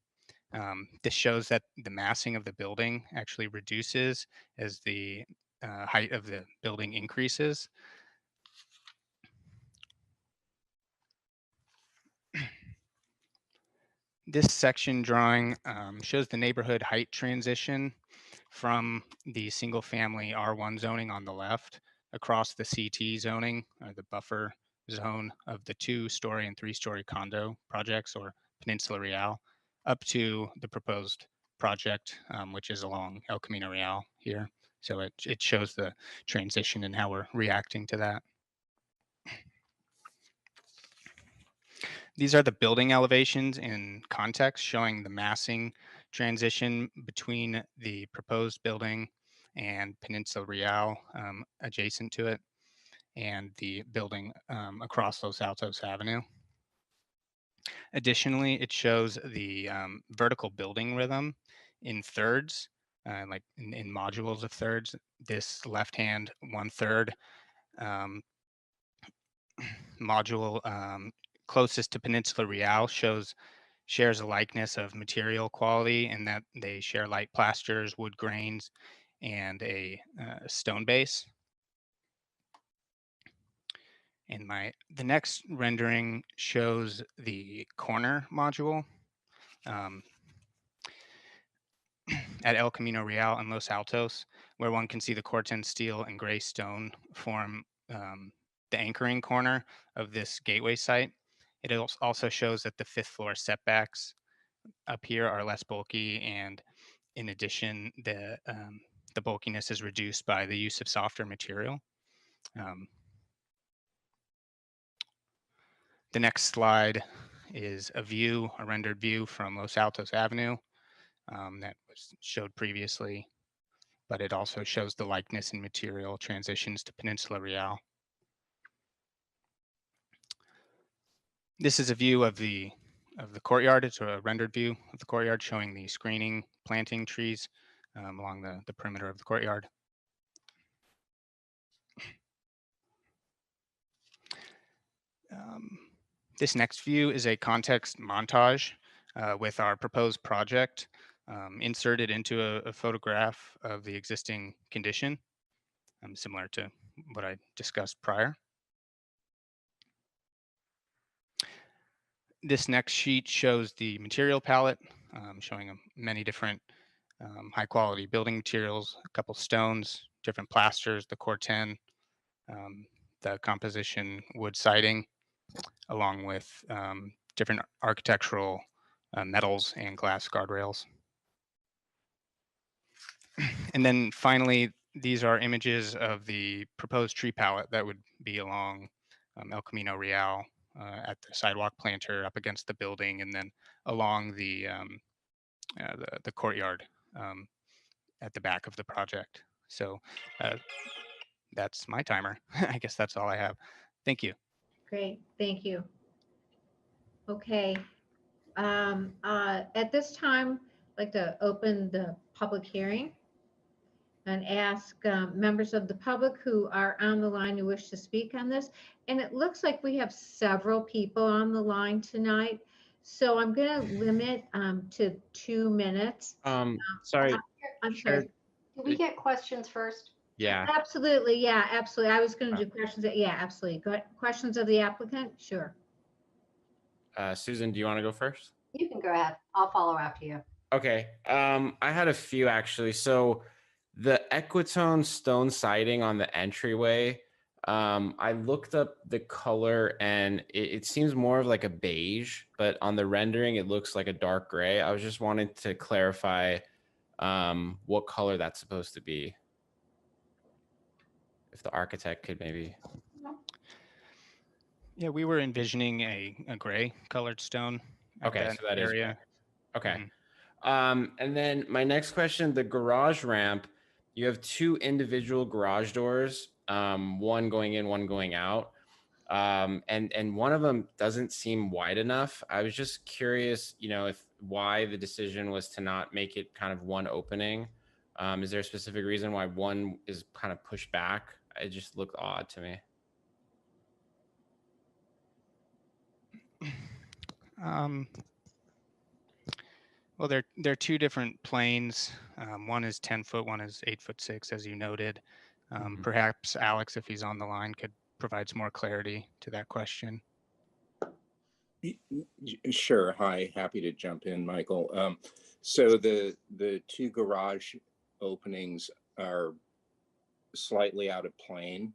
This shows that the massing of the building actually reduces as the height of the building increases. This section drawing shows the neighborhood height transition from the single family R1 zoning on the left across the CT zoning, the buffer zone of the 2-story and 3-story condo projects, or Peninsula Real, up to the proposed project, which is along El Camino Real here. So it shows the transition and how we're reacting to that. These are the building elevations in context showing the massing transition between the proposed building and Peninsula Real adjacent to it, and the building across Los Altos Avenue. Additionally, it shows the vertical building rhythm in thirds, like in modules of thirds. This left-hand 1/3 module closest to Peninsula Real shares a likeness of material quality in that they share light plasters, wood grains, and a stone base. And the next rendering shows the corner module at El Camino Real and Los Altos, where one can see the Corten steel and gray stone form the anchoring corner of this gateway site. It also shows that the 5th floor setbacks up here are less bulky, and in addition, the bulkiness is reduced by the use of softer material. The next slide is a rendered view from Los Altos Avenue that was showed previously, but it also shows the likeness in material transitions to Peninsula Real. This is a view of the courtyard. It's a rendered view of the courtyard showing the screening planting trees along the perimeter of the courtyard. This next view is a context montage with our proposed project inserted into a photograph of the existing condition, similar to what I discussed prior. This next sheet shows the material palette, showing many different high quality building materials, a couple stones, different plasters, the Corten, the composition wood siding, along with different architectural metals and glass guardrails. And then finally, these are images of the proposed tree palette that would be along El Camino Real at the sidewalk planter up against the building, and then along the courtyard at the back of the project. So that's my timer. I guess that's all I have. Thank you. Great, thank you. Okay. At this time, I'd like to open the public hearing and ask members of the public who are on the line who wish to speak on this. And it looks like we have several people on the line tonight. So I'm going to limit to 2 minutes. Sorry. I'm sorry. Did we get questions first? Yeah. Absolutely. Yeah, absolutely. I was going to do questions. Yeah, absolutely. Go ahead. Questions of the applicant? Sure. Susan, do you want to go first? You can go ahead. I'll follow after you. Okay. I had a few actually. So the Equitone stone siding on the entryway, I looked up the color and it seems more of like a beige, but on the rendering, it looks like a dark gray. I was just wanting to clarify what color that's supposed to be. If the architect could maybe. Yeah, we were envisioning a gray colored stone. Okay, so that area. is gray. Okay. And then my next question, the garage ramp, you have 2 individual garage doors, one going in, one going out. And one of them doesn't seem wide enough. I was just curious, why the decision was to not make it kind of one opening. Is there a specific reason why one is kind of pushed back? It just looked odd to me. Well, they're 2 different planes. One is 10 foot, one is 8'6", as you noted. Perhaps Alex, if he's on the line, could provide some more clarity to that question. Sure. Hi, happy to jump in, Michael. So the 2 garage openings are slightly out of plane,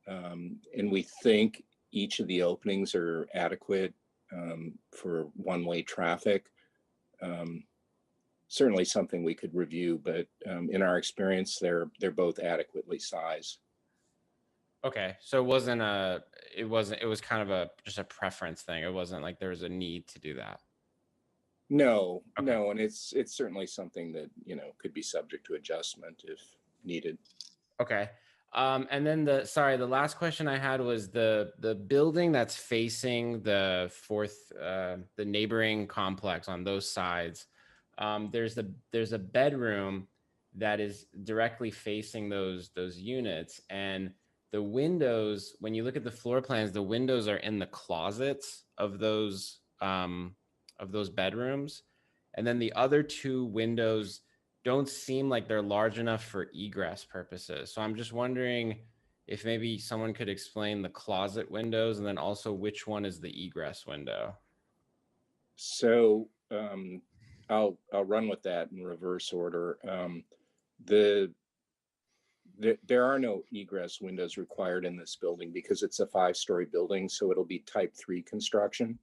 and we think each of the openings are adequate for one-way traffic. Certainly something we could review, but in our experience, they're both adequately sized. Okay, so it was kind of just a preference thing. It wasn't like there was a need to do that. No, Okay. no, and it's certainly something that could be subject to adjustment if needed. Okay. And then the last question I had was the building that's facing the the neighboring complex on those sides. There's a bedroom that is directly facing those units, and the windows, when you look at the floor plans, the windows are in the closets of those bedrooms, and then the other 2 windows don't seem like they're large enough for egress purposes. So I'm just wondering if maybe someone could explain the closet windows and then also which one is the egress window. So I'll run with that in reverse order. The there are no egress windows required in this building because it's a 5-story building, so it'll be type 3 construction.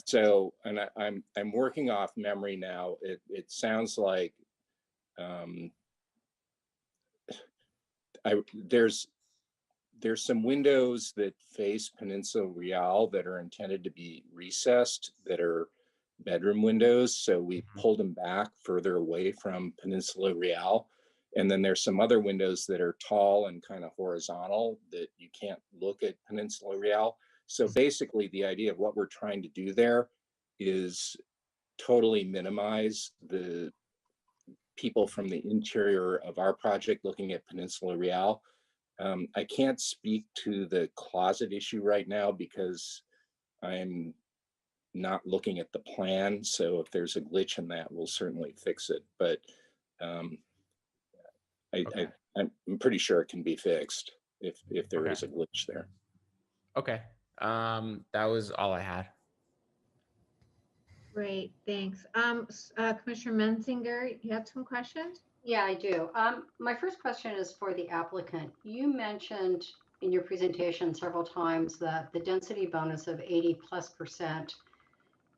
So, and I'm working off memory now. It sounds like there's some windows that face Peninsula Real that are intended to be recessed, that are bedroom windows. So we pulled them back further away from Peninsula Real. And then there's some other windows that are tall and kind of horizontal that you can't look at Peninsula Real. So basically the idea of what we're trying to do there is totally minimize the people from the interior of our project looking at Peninsula Real. I can't speak to the closet issue right now because I'm not looking at the plan. So if there's a glitch in that, we'll certainly fix it. But I'm pretty sure it can be fixed if there is a glitch there. Okay. That was all I had. Great, thanks. Commissioner Menzinger, you have some questions? Yeah, I do. My first question is for the applicant. You mentioned in your presentation several times that the density bonus of 80+%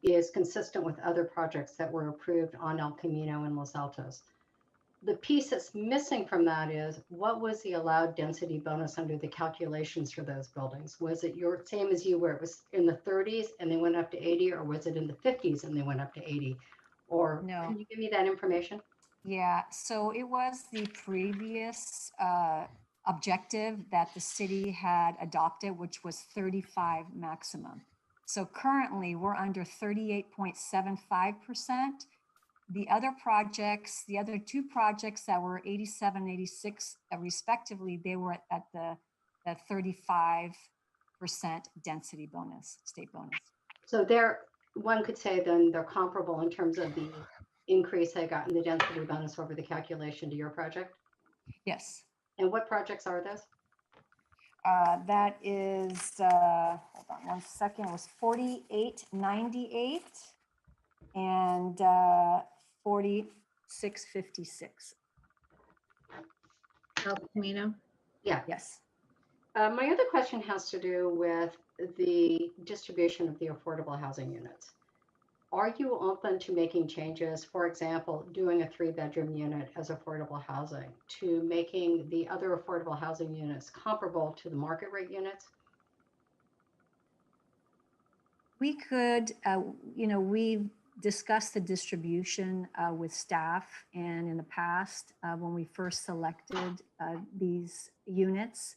is consistent with other projects that were approved on El Camino and Los Altos. The piece that's missing from that is what was the allowed density bonus under the calculations for those buildings? Was it your same as you where it was in the 30s and they went up to 80, or was it in the 50s and they went up to 80? Or No. can you give me that information? Yeah, so it was the previous objective that the city had adopted, which was 35 maximum. So currently we're under 38.75%. The other projects, the other two projects that were 87, 86 respectively, they were at the 35% density bonus, state bonus. So one could say then they're comparable in terms of the increase they got in the density bonus over the calculation to your project? Yes. And what projects are those? That is, hold on one second, it was 4898 and 4656. El Camino? Yeah. Yes. My other question has to do with the distribution of the affordable housing units. Are you open to making changes, for example, doing a 3-bedroom unit as affordable housing, to making the other affordable housing units comparable to the market rate units? We could, we've discussed the distribution with staff, and in the past, when we first selected these units,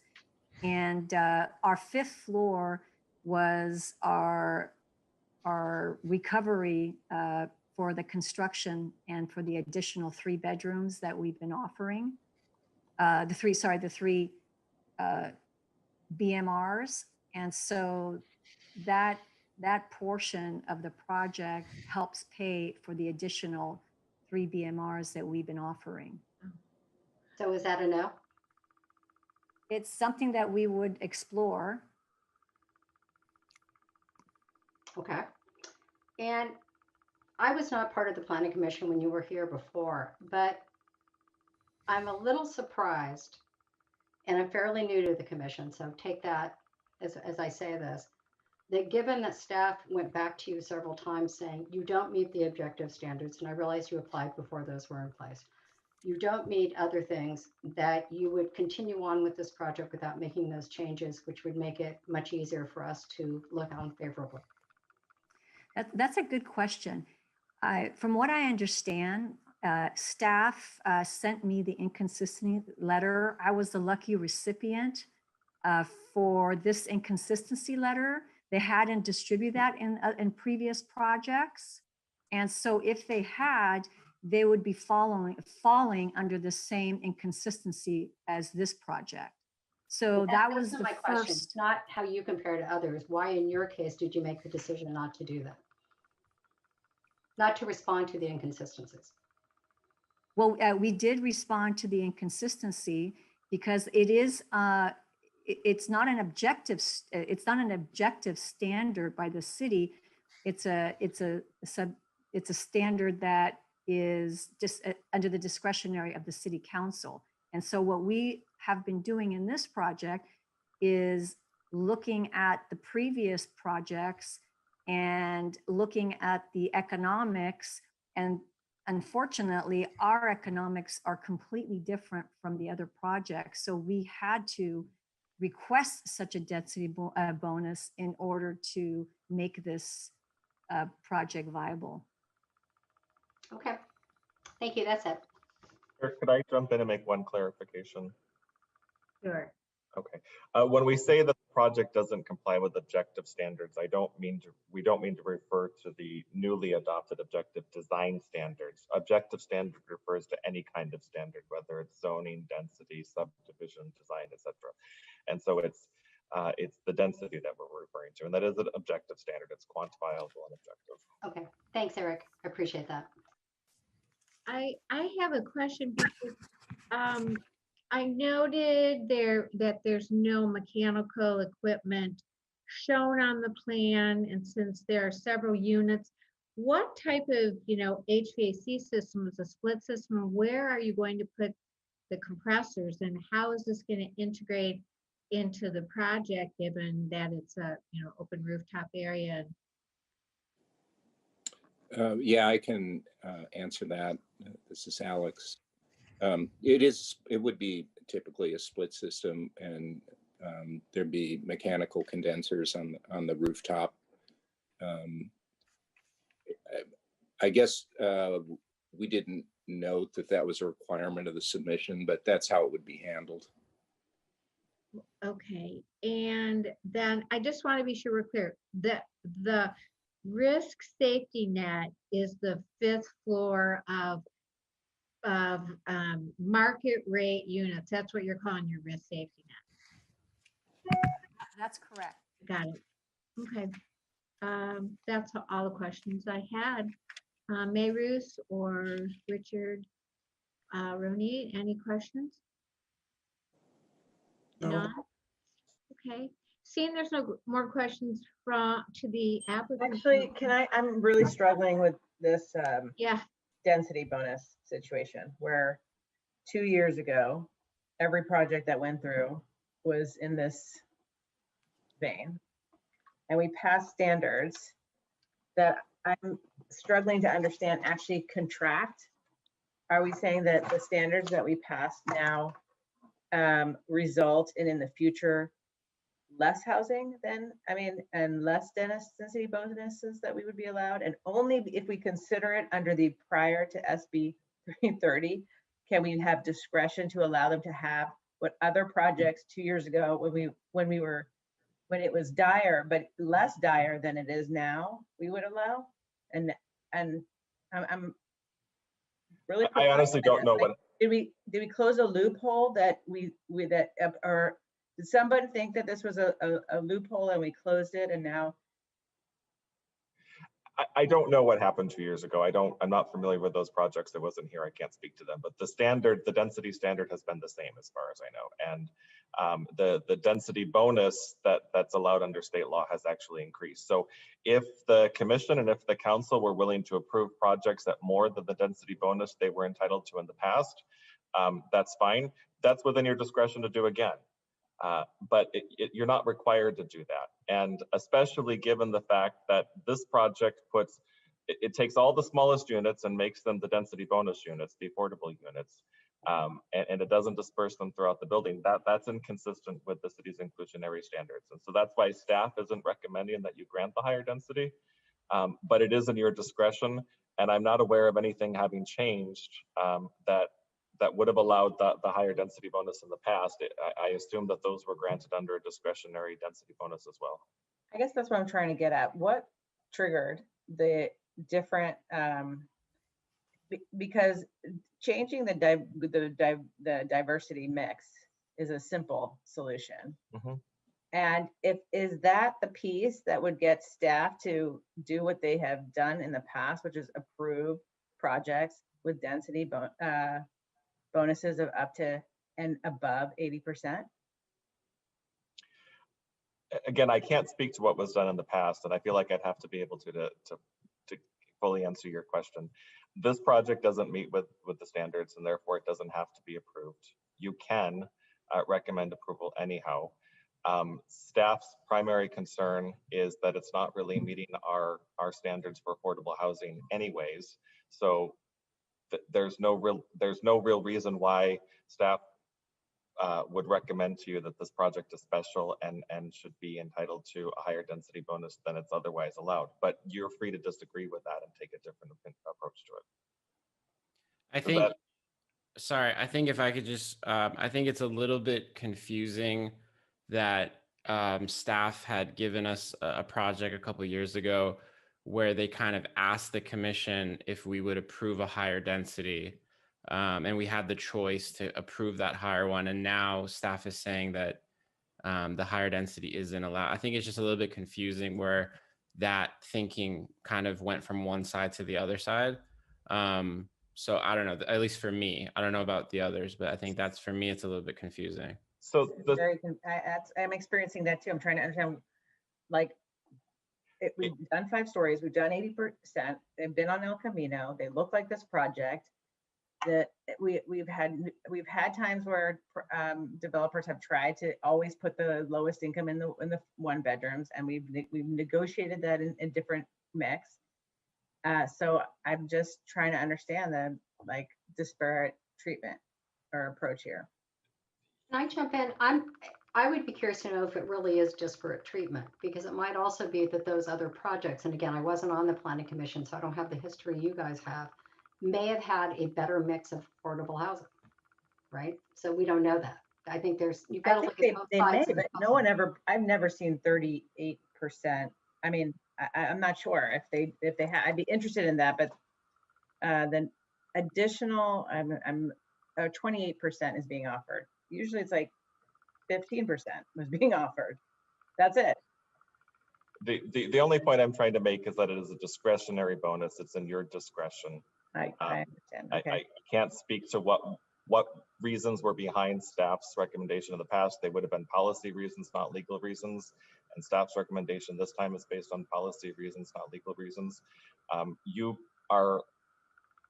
and our 5th floor was our recovery for the construction and for the additional 3 bedrooms that we've been offering. The three BMRs. And so that portion of the project helps pay for the additional 3 BMRs that we've been offering. So is that a no? It's something that we would explore. Okay. And I was not part of the planning commission when you were here before, but I'm a little surprised, and I'm fairly new to the commission, so take that as I say this, that given that staff went back to you several times saying you don't meet the objective standards, and I realize you applied before those were in place, you don't meet other things, that you would continue on with this project without making those changes, which would make it much easier for us to look on favorably. That's a good question. From what I understand, staff sent me the inconsistency letter. I was the lucky recipient for this inconsistency letter. They hadn't distributed that in previous projects. And so if they had, they would be falling under the same inconsistency as this project. So that was the my question, first. not how you compare to others. Why in your case did you make the decision not to do that? Not to respond to the inconsistencies? Well, we did respond to the inconsistency because it is, it's not an objective standard by the city. It's a standard that is just under the discretionary of the city council. And so what we have been doing in this project is looking at the previous projects and looking at the economics. And unfortunately, our economics are completely different from the other projects. So we had to request such a density bonus in order to make this project viable. Okay, thank you, that's it. Could I jump in and make one clarification? Sure. Okay. When we say that the project doesn't comply with objective standards, we don't mean to refer to the newly adopted objective design standards. Objective standard refers to any kind of standard, whether it's zoning, density, subdivision, design, etc. And so it's the density that we're referring to, and that is an objective standard. It's quantifiable and objective. Okay, thanks, Eric. I appreciate that. I have a question because I noted that there's no mechanical equipment shown on the plan, and since there are several units, what type of HVAC system is a split system? Where are you going to put the compressors, and how is this going to integrate into the project, given that it's a open rooftop area? Yeah, I can answer that. This is Alex. It would be typically a split system, and there'd be mechanical condensers on the rooftop. I guess we didn't note that was a requirement of the submission, but that's how it would be handled. Okay, and then I just want to be sure we're clear that the risk safety net is the 5th floor of market rate units. That's what you're calling your risk safety net. That's correct. Got it. Okay. That's all the questions I had. Mayrus or Richard, Ronit, any questions? No. None? Okay. Seeing there's no more questions to the applicant. Actually, I'm really struggling with this Yeah. density bonus situation where 2 years ago, every project that went through was in this vein. And we passed standards that I'm struggling to understand actually contract. Are we saying that the standards that we passed now result in the future less housing than, and less density bonuses that we would be allowed? And only if we consider it under the prior to SB 330, can we have discretion to allow them to have what other projects 2 years ago when it was dire, but less dire than it is now, we would allow? And I'm really, I honestly don't know what. Did we close a loophole that or did somebody think that this was a loophole and we closed it, and now? I don't know what happened 2 years ago. I'm not familiar with those projects. I wasn't here. I can't speak to them. But the density standard has been the same as far as I know. And the density bonus that's allowed under state law has actually increased. So if the commission and if the council were willing to approve projects at more than the density bonus they were entitled to in the past, that's fine. That's within your discretion to do again. But you're not required to do that. And especially given the fact that this project it takes all the smallest units and makes them the density bonus units, the affordable units, and it doesn't disperse them throughout the building. That's inconsistent with the city's inclusionary standards. And so that's why staff isn't recommending that you grant the higher density, but it is in your discretion. And I'm not aware of anything having changed that would have allowed the higher density bonus in the past. I assume that those were granted under a discretionary density bonus as well. I guess that's what I'm trying to get at. What triggered the different, because changing the diversity mix is a simple solution. Mm-hmm. And is that the piece that would get staff to do what they have done in the past, which is approve projects with density bonuses of up to and above 80%? Again, I can't speak to what was done in the past, and I feel like I'd have to be able to fully answer your question. This project doesn't meet with the standards, and therefore it doesn't have to be approved. you can recommend approval anyhow. Staff's primary concern is that it's not really meeting our standards for affordable housing anyways. So there's no real reason why staff would recommend to you that this project is special and should be entitled to a higher density bonus than it's otherwise allowed. But you're free to disagree with that and take a different approach to it. I think, sorry, I think if I could just, I think it's a little bit confusing that staff had given us a project a couple of years ago where they kind of asked the commission if we would approve a higher density. And we had the choice to approve that higher one. And now staff is saying that the higher density isn't allowed. I think it's just a little bit confusing where that thinking kind of went from one side to the other side. So I don't know, at least for me, I don't know about the others, but I think that's, for me, it's a little bit confusing. So I'm experiencing that too. I'm trying to understand, like, we've done 5 stories, we've done 80%, they've been on El Camino, they look like this project. That we've had times where developers have tried to always put the lowest income in the 1 bedrooms, and we've negotiated that in different mix. So I'm just trying to understand the disparate treatment or approach here. Can I jump in? I would be curious to know if it really is disparate treatment, because it might also be that those other projects, and again, I wasn't on the planning commission, so I don't have the history you guys have, may have had a better mix of affordable housing, right? So we don't know that. I think you've got to look at both sides. May, but no one ever, I've never seen 38%. I mean, I'm not sure if they have, I'd be interested in that, but then additional, 28% is being offered. Usually it's like 15% was being offered. That's it. The only point I'm trying to make is that it is a discretionary bonus. It's in your discretion. I understand. Okay. I can't speak to what reasons were behind staff's recommendation in the past. They would have been policy reasons, not legal reasons. And staff's recommendation this time is based on policy reasons, not legal reasons. You are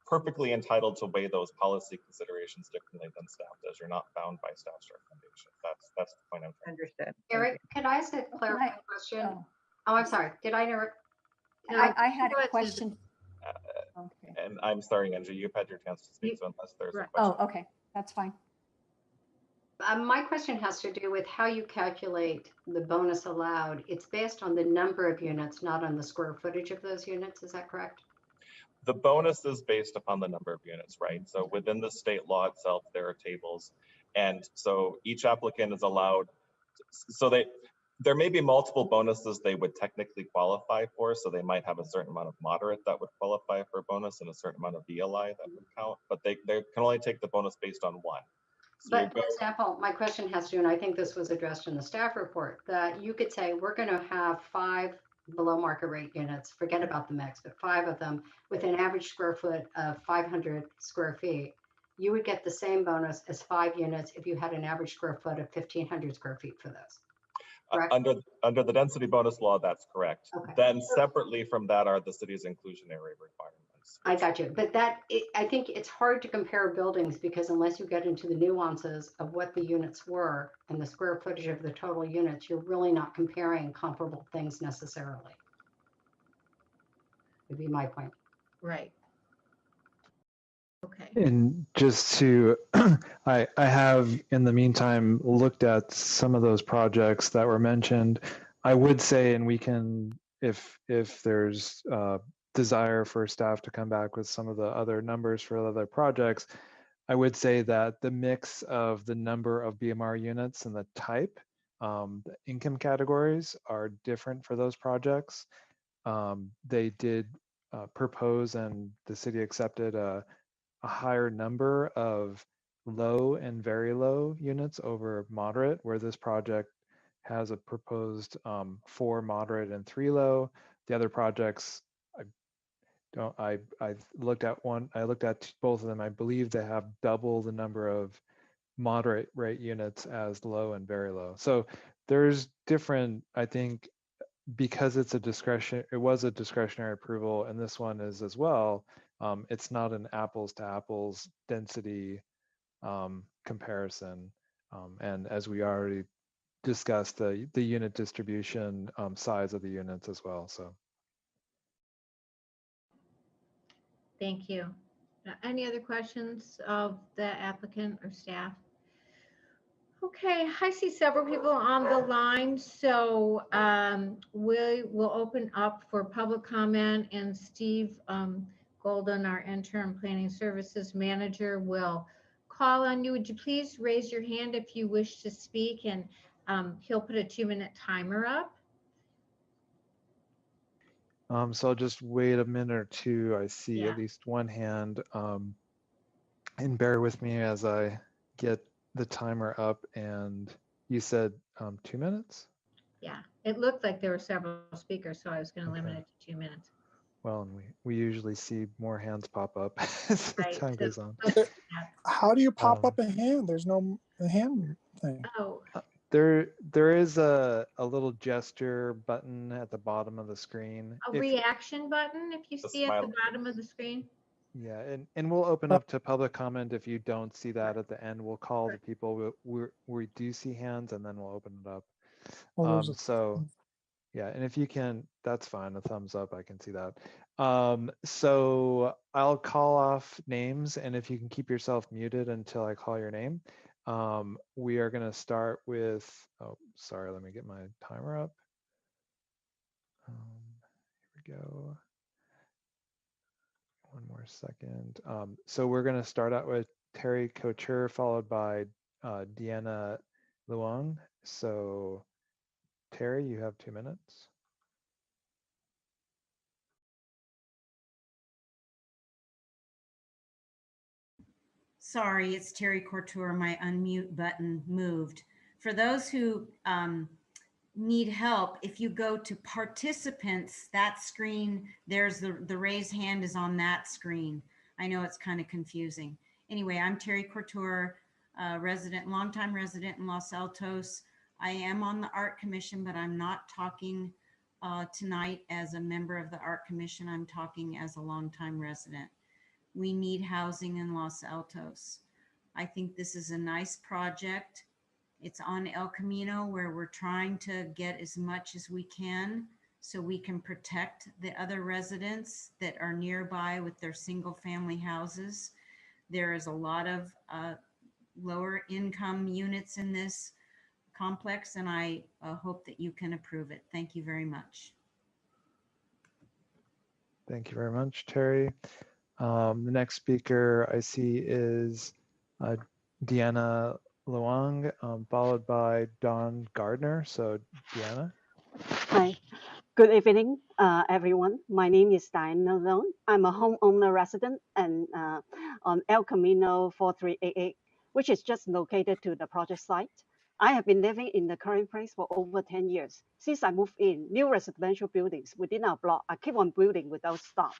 perfectly entitled to weigh those policy considerations differently than staff does. You're not bound by staff's recommendation. That's the point I'm trying to understand. Eric, could I ask a clarifying question? Oh, I'm sorry. Did I interrupt? I had a question. Okay. And I'm sorry, Angie, you've had your chance to speak, so unless there's a question. Oh, okay, that's fine. My question has to do with how you calculate the bonus allowed. It's based on the number of units, not on the square footage of those units. Is that correct? The bonus is based upon the number of units, right? So within the state law itself, there are tables. And so each applicant is allowed, so there may be multiple bonuses they would technically qualify for. So they might have a certain amount of moderate that would qualify for a bonus and a certain amount of VLI that would count, but they can only take the bonus based on one. So but for example, my question has to do, and I think this was addressed in the staff report, that you could say, we're going to have 5 below market rate units, forget about the mix, but 5 of them with an average square foot of 500 square feet. You would get the same bonus as 5 units if you had an average square foot of 1,500 square feet for those. Under the density bonus law, that's correct. Okay. Then separately from that are the city's inclusionary requirements. I got you, but I think it's hard to compare buildings because unless you get into the nuances of what the units were and the square footage of the total units, you're really not comparing comparable things necessarily. Would be my point. Right. Okay. And just to, I have in the meantime looked at some of those projects that were mentioned. I would say, and we can, if there's desire for staff to come back with some of the other numbers for other projects, I would say that the mix of the number of BMR units and the type, the income categories are different for those projects. They did propose, and the city accepted a higher number of low and very low units over moderate, where this project has a proposed 4 moderate and 3 low. The other projects, I looked at one, I looked at both of them. I believe they have double the number of moderate rate units as low and very low. So there's different, I think, because it's a discretion, it was a discretionary approval, and this one is as well. It's not an apples to apples density comparison. And as we already discussed, the unit distribution, size of the units as well. So. Thank you. Any other questions of the applicant or staff? Okay, I see several people on the line, so we will open up for public comment, and Steve Golden, our interim planning services manager, will call on you. Would you please raise your hand if you wish to speak, and he'll put a 2-minute timer up. So I'll just wait a minute or two. I see Yeah. at least one hand. And bear with me as I get the timer up. And you said 2 minutes? Yeah, it looked like there were several speakers, so I was going to limit Okay. it to 2 minutes. Well, and we usually see more hands pop up as the Right, time so- goes on. How do you pop up a hand? There's no hand thing. Oh, There is a little gesture button at the bottom of the screen. a reaction button, if you The see at the smile. bottom of the screen. Yeah, and we'll open up to public comment if you don't see that at the end. We'll call the people we do see hands, and then we'll open it up. Oh, there's a- So yeah, and if you can, that's fine. A thumbs up, I can see that. So I'll call off names, and if you can keep yourself muted until I call your name. We are going to start with, oh, sorry, let me get my timer up. Here we go. One more second. So we're going to start out with Terry Couture, followed by Deanna Luong. So Terry, you have 2 minutes. Sorry, it's Terry Couture. My unmute button moved. For those who need help, if you go to participants, that screen, there's the raise hand is on that screen. I know it's kind of confusing. Anyway, I'm Terry Couture, longtime resident in Los Altos. I am on the Art Commission, but I'm not talking tonight as a member of the Art Commission. I'm talking as a longtime resident. We need housing in Los Altos. I think this is a nice project. It's on El Camino, where we're trying to get as much as we can so we can protect the other residents that are nearby with their single family houses. There is a lot of lower income units in this complex, and I hope that you can approve it. Thank you very much. Thank you very much, Terry. The next speaker I see is Deanna Luong, followed by Dawn Gardner. So Deanna. Hi, good evening, everyone. My name is Diana Leung. I'm a homeowner resident and on El Camino 4388, which is just located to the project site. I have been living in the current place for over 10 years. Since I moved in, new residential buildings within our block, I keep on building without stop.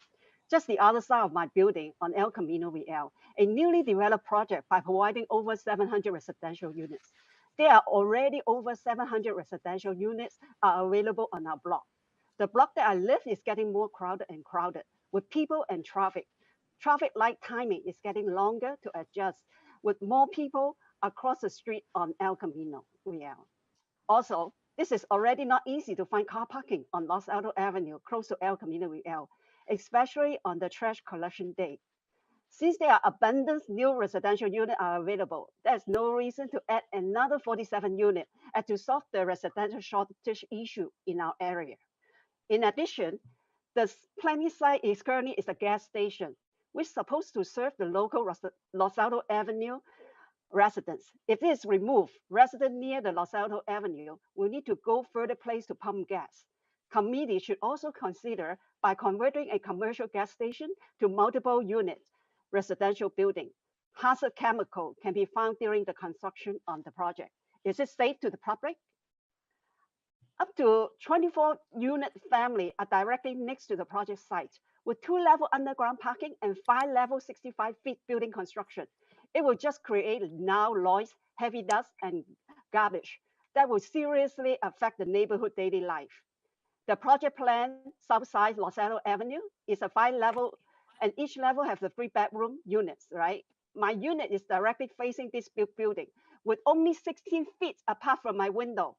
Just the other side of my building on El Camino Real, a newly developed project by providing over 700 residential units. There are already over 700 residential units are available on our block. The block that I live is getting more crowded and crowded with people and traffic. Traffic light timing is getting longer to adjust with more people across the street on El Camino Real. Also, this is already not easy to find car parking on Los Altos Avenue close to El Camino Real, especially on the trash collection day. Since there are abundant new residential units are available, there's no reason to add another 47 units and to solve the residential shortage issue in our area. In addition, the planning site is currently a gas station, which is supposed to serve the local Los Altos Avenue residents. If it is removed, residents near the Los Altos Avenue will need to go further place to pump gas. Committee should also consider by converting a commercial gas station to multiple units residential building. Hazard chemical can be found during the construction on the project. Is it safe to the public? Up to 24 unit family are directly next to the project site with 2-level underground parking and 5-level 65 feet building construction. It will just create loud noise, heavy dust, and garbage that will seriously affect the neighborhood daily life. The project plan, Southside Los Altos Avenue, is a 5-level, and each level has the 3-bedroom units, right? my unit is directly facing this building with only 16 feet apart from my window.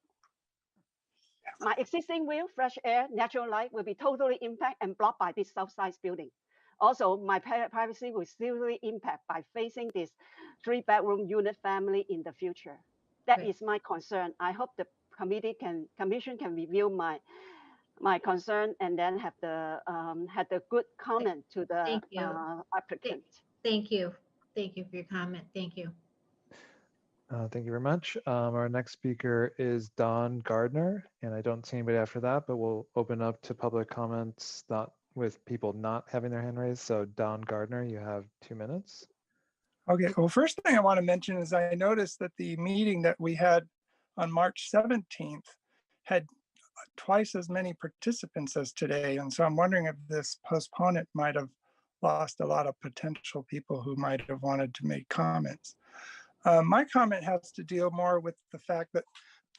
My existing view, fresh air, natural light will be totally impacted and blocked by this south side building. Also, my privacy will seriously impact by facing this 3-bedroom unit family in the future. That is my concern. I hope the commission can review my concern and then have the good comment to the applicant. Thank you. Thank you for your comment. Thank you. Thank you very much. Our next speaker is Don Gardner, and I don't see anybody after that, but we'll open up to public comments not with people not having their hand raised. So Don Gardner, you have 2 minutes. Okay, well, first thing I want to mention is I noticed that the meeting that we had on March 17th had twice as many participants as today. And so I'm wondering if this postponement might have lost a lot of potential people who might have wanted to make comments. My comment has to deal more with the fact that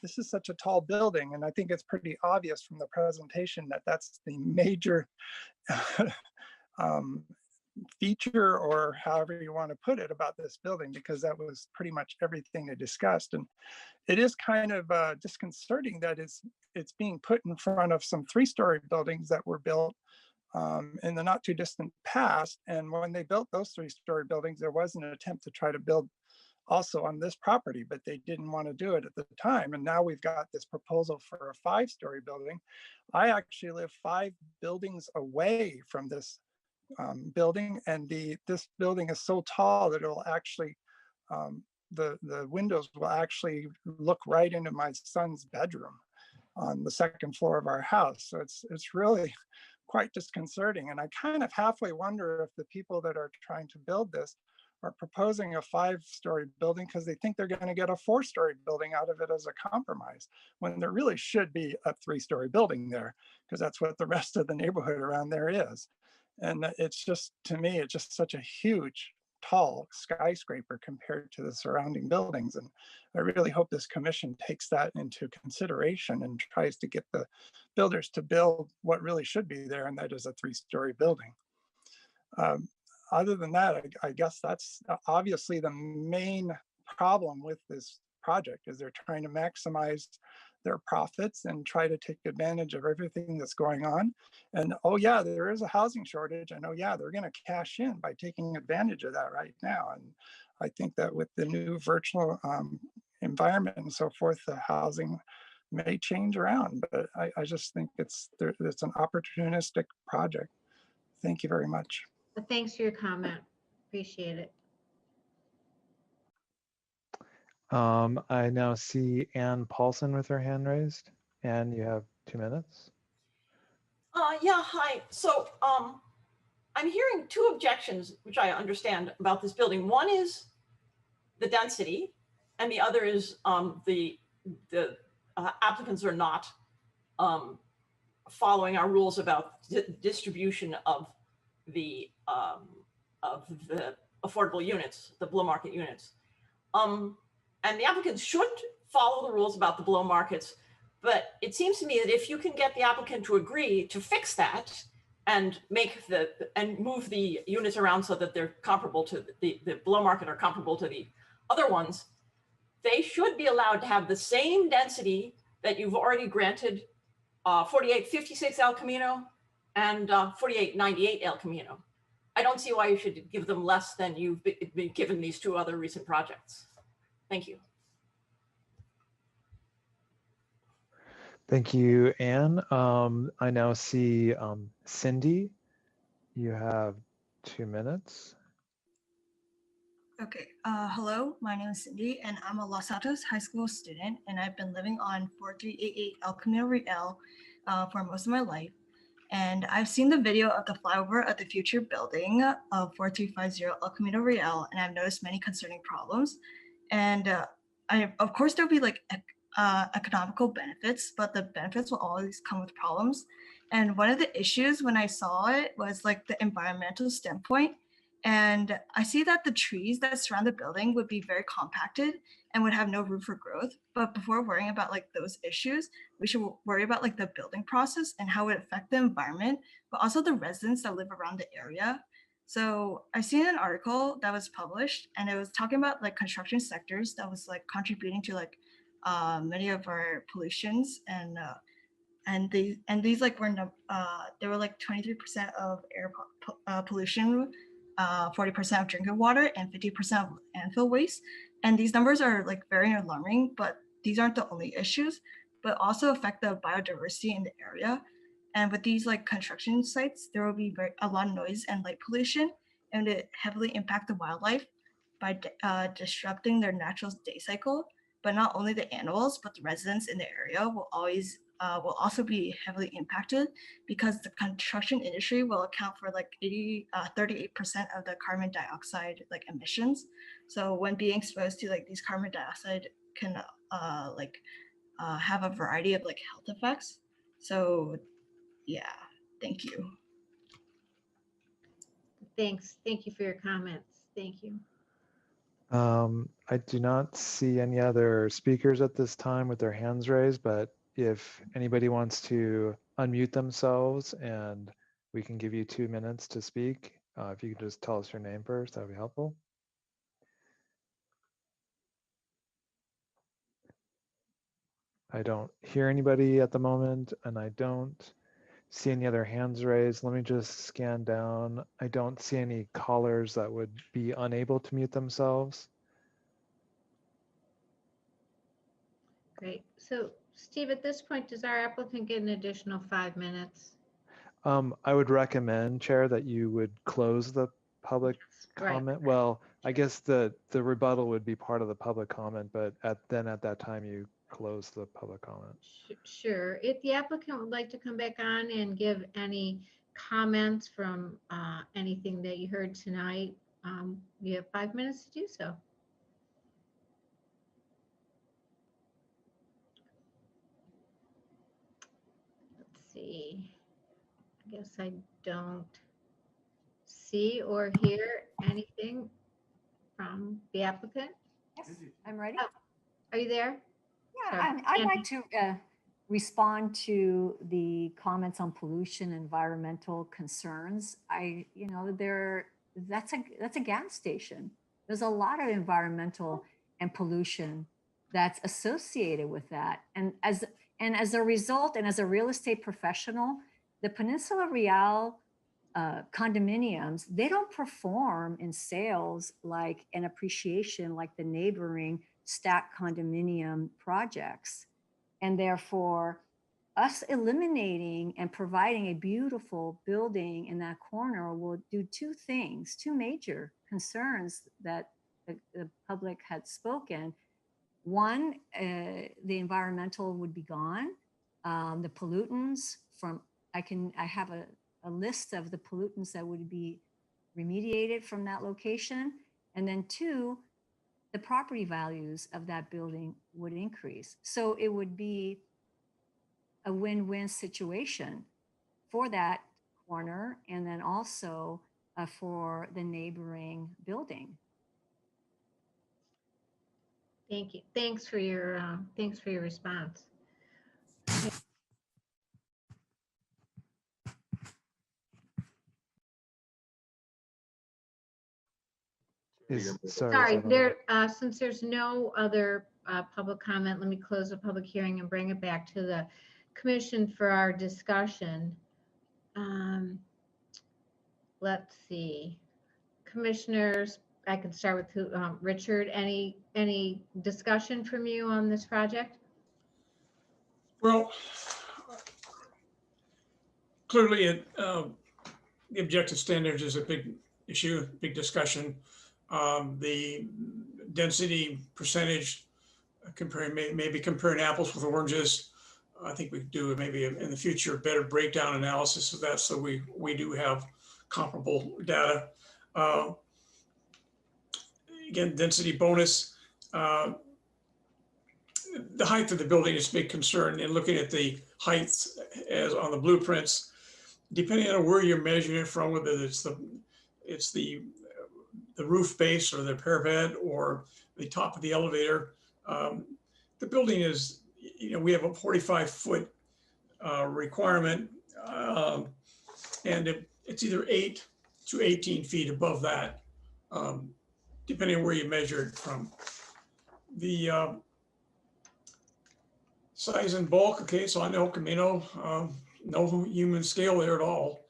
this is such a tall building, and I think it's pretty obvious from the presentation that that's the major feature, or however you want to put it, about this building, because that was pretty much everything they discussed. And it is kind of disconcerting that it's being put in front of some 3-story buildings that were built in the not too distant past. And when they built those 3-story buildings, there was an attempt to try to build also on this property, but they didn't want to do it at the time. And now we've got this proposal for a 5-story building. I actually live 5 buildings away from this building, and this building is so tall that it'll actually, the windows will actually look right into my son's bedroom on the 2nd floor of our house. So it's really quite disconcerting. And I kind of halfway wonder if the people that are trying to build this are proposing a 5-story building because they think they're going to get a 4-story building out of it as a compromise, when there really should be a 3-story building there, because that's what the rest of the neighborhood around there is. And it's just, to me, it's just such a huge, tall skyscraper compared to the surrounding buildings. And I really hope this commission takes that into consideration and tries to get the builders to build what really should be there, and that is a 3-story building. Other than that, I guess that's obviously the main problem with this project, is they're trying to maximize their profits and try to take advantage of everything that's going on. And oh yeah, there is a housing shortage. And oh yeah, they're going to cash in by taking advantage of that right now. And I think that with the new virtual environment and so forth, the housing may change around. But I just think it's an opportunistic project. Thank you very much. Well, thanks for your comment. Appreciate it. I now see Ann Paulson with her hand raised. Ann, you have 2 minutes. Yeah, hi. So I'm hearing 2 objections, which I understand, about this building. One is the density, and the other is the applicants are not following our rules about distribution of the affordable units, the below market units. And the applicants should follow the rules about the below markets, but it seems to me that if you can get the applicant to agree to fix that and move the units around so that they're comparable to the below market are comparable to the other ones, they should be allowed to have the same density that you've already granted 4856 El Camino and 4898 El Camino. I don't see why you should give them less than you've been given these 2 other recent projects. Thank you. Thank you, Anne. I now see Cindy. You have 2 minutes. Okay, hello, my name is Cindy and I'm a Los Altos high school student, and I've been living on 4388 El Camino Real for most of my life. And I've seen the video of the flyover of the future building of 4350 El Camino Real, and I've noticed many concerning problems. And of course there'll be like economical benefits, but the benefits will always come with problems. And one of the issues when I saw it was like the environmental standpoint. And I see that the trees that surround the building would be very compacted and would have no room for growth. But before worrying about like those issues, we should worry about like the building process and how it affects the environment, but also the residents that live around the area. So I seen an article that was published, and it was talking about like construction sectors that was like contributing to like many of our pollutions, and these like were they were like 23% of air pollution, 40% of drinking water, and 50% of landfill waste. And these numbers are like very alarming, but these aren't the only issues, but also affect the biodiversity in the area. And with these like construction sites, there will be a lot of noise and light pollution, and it heavily impact the wildlife by disrupting their natural day cycle. But not only the animals, but the residents in the area will also be heavily impacted, because the construction industry will account for like 38% of the carbon dioxide like emissions. So when being exposed to like these carbon dioxide can have a variety of like health effects. So yeah, thank you. Thanks. Thank you for your comments. Thank you. I do not see any other speakers at this time with their hands raised, but if anybody wants to unmute themselves and we can give you 2 minutes to speak, if you could just tell us your name first, that would be helpful. I don't hear anybody at the moment, and I don't see any other hands raised. Let me just scan down. I don't see any callers that would be unable to mute themselves. Great. So Steve, at this point, does our applicant get an additional 5 minutes? I would recommend, Chair, that you would close the public comment. Right. Well, I guess the rebuttal would be part of the public comment, but at that time you close the public comment. Sure. If the applicant would like to come back on and give any comments from anything that you heard tonight, you have 5 minutes to do so. Let's see. I guess I don't see or hear anything from the applicant. Yes, I'm ready. Oh, are you there? Yeah, I'd like to respond to the comments on pollution, environmental concerns. That's a gas station. There's a lot of environmental and pollution that's associated with that. And as a result, and as a real estate professional, the Peninsula Real condominiums, they don't perform in sales like an appreciation like the neighboring stacked condominium projects. And therefore, us eliminating and providing a beautiful building in that corner will do two things, two major concerns that the public had spoken. One, the environmental would be gone. The pollutants from, I have a list of the pollutants that would be remediated from that location. And then two, the property values of that building would increase. So it would be a win-win situation for that corner, and then also for the neighboring building. Thank you. Thanks for your response. Sorry, since there's no other public comment, let me close the public hearing and bring it back to the commission for our discussion. Let's see, commissioners, I can start with who, Richard, any discussion from you on this project? Well, clearly the objective standards is a big issue, big discussion. The density percentage, maybe comparing apples with oranges. I think we do maybe in the future better breakdown analysis of that, so we do have comparable data. Again, density bonus. The height of the building is a big concern, and looking at the heights as on the blueprints, depending on where you're measuring it from, whether it's the roof base or the parapet or the top of the elevator. The building is, we have a 45-foot requirement, and it's either 8 to 18 feet above that, depending on where you measure it from. The size and bulk, okay, so on El Camino, no human scale there at all.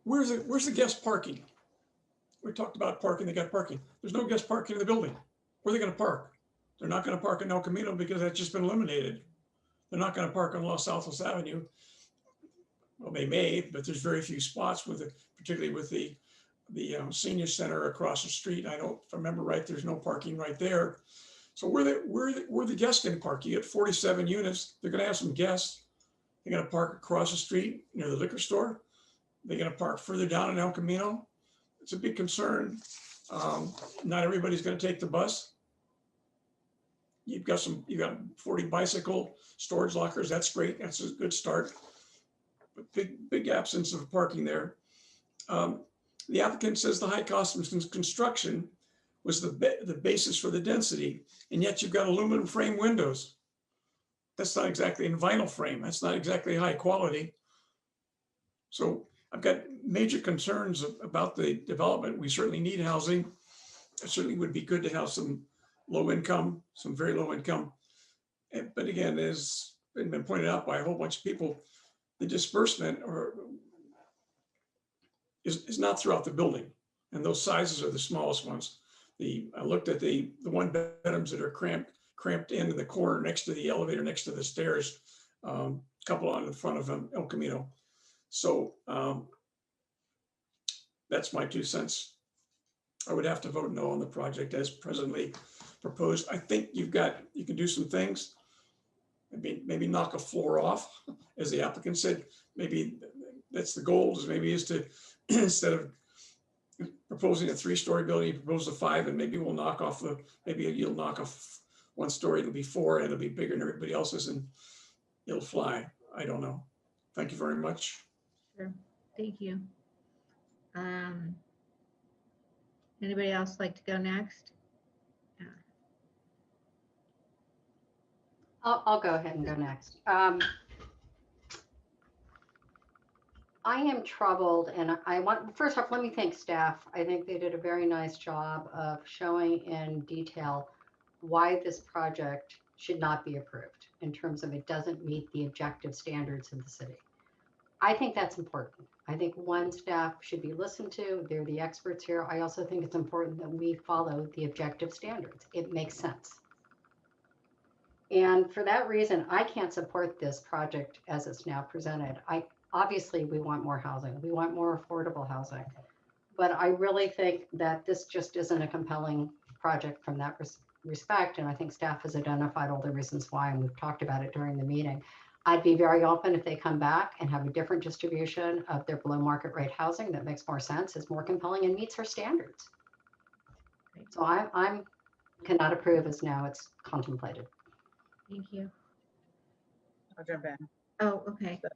Where's the guest parking? We talked about parking, they got parking. There's no guest parking in the building. Where are they gonna park? They're not gonna park in El Camino because that's just been eliminated. They're not gonna park on Los Altos Avenue. Well, they may, but there's very few spots with it, particularly with the senior center across the street. I don't, if I remember right, there's no parking right there. So where the guests gonna park? You get 47 units. They're gonna have some guests. They're gonna park across the street near the liquor store. They're gonna park further down in El Camino. It's a big concern. Not everybody's gonna take the bus. You got 40 bicycle storage lockers. That's great. That's a good start. But big absence of parking there. The applicant says the high cost of construction was the basis for the density, and yet you've got aluminum frame windows. That's not exactly in vinyl frame. That's not exactly high quality. So I've got major concerns about the development. We certainly need housing. It certainly would be good to have some low income, some very low income. But again, as been pointed out by a whole bunch of people, the disbursement is not throughout the building. And those sizes are the smallest ones. I looked at the one bedrooms that are cramped in the corner next to the elevator, next to the stairs, couple on the front of El Camino. So that's my 2 cents. I would have to vote no on the project as presently proposed. I think you can do some things. Maybe knock a floor off, as the applicant said. Maybe that's the goal, is to, instead of proposing a 3-story building, you propose a 5, and maybe we'll knock off maybe you'll knock off 1 story, it'll be 4, and it'll be bigger than everybody else's, and it'll fly. I don't know. Thank you very much. Sure. Thank you. Anybody else like to go next? Yeah. I'll go ahead and go next. I am troubled, and first off, let me thank staff. I think they did a very nice job of showing in detail why this project should not be approved in terms of it doesn't meet the objective standards of the city. I think that's important. I think staff should be listened to. They're the experts here. I also think it's important that we follow the objective standards. It makes sense. And for that reason, I can't support this project as it's now presented. Obviously, we want more housing. We want more affordable housing. But I really think that this just isn't a compelling project from that respect. And I think staff has identified all the reasons why, and we've talked about it during the meeting. I'd be very open if they come back and have a different distribution of their below market rate housing that makes more sense, is more compelling, and meets our standards. So I cannot approve as now it's contemplated. Thank you. I'll jump in. Oh, okay. So,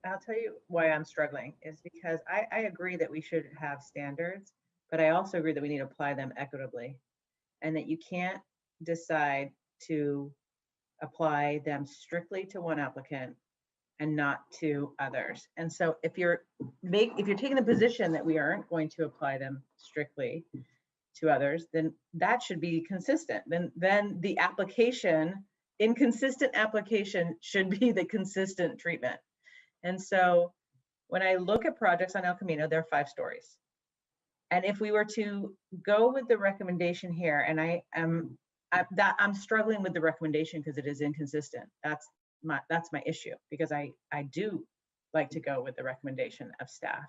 I'll tell you why I'm struggling is because I agree that we should have standards, but I also agree that we need to apply them equitably, and that you can't decide to apply them strictly to one applicant and not to others. And so if you're taking the position that we aren't going to apply them strictly to others, then that should be consistent. Then the inconsistent application should be the consistent treatment. And so when I look at projects on El Camino, they're 5 stories. And if we were to go with the recommendation here, and I'm struggling with the recommendation because it is inconsistent. That's my issue, because I do like to go with the recommendation of staff.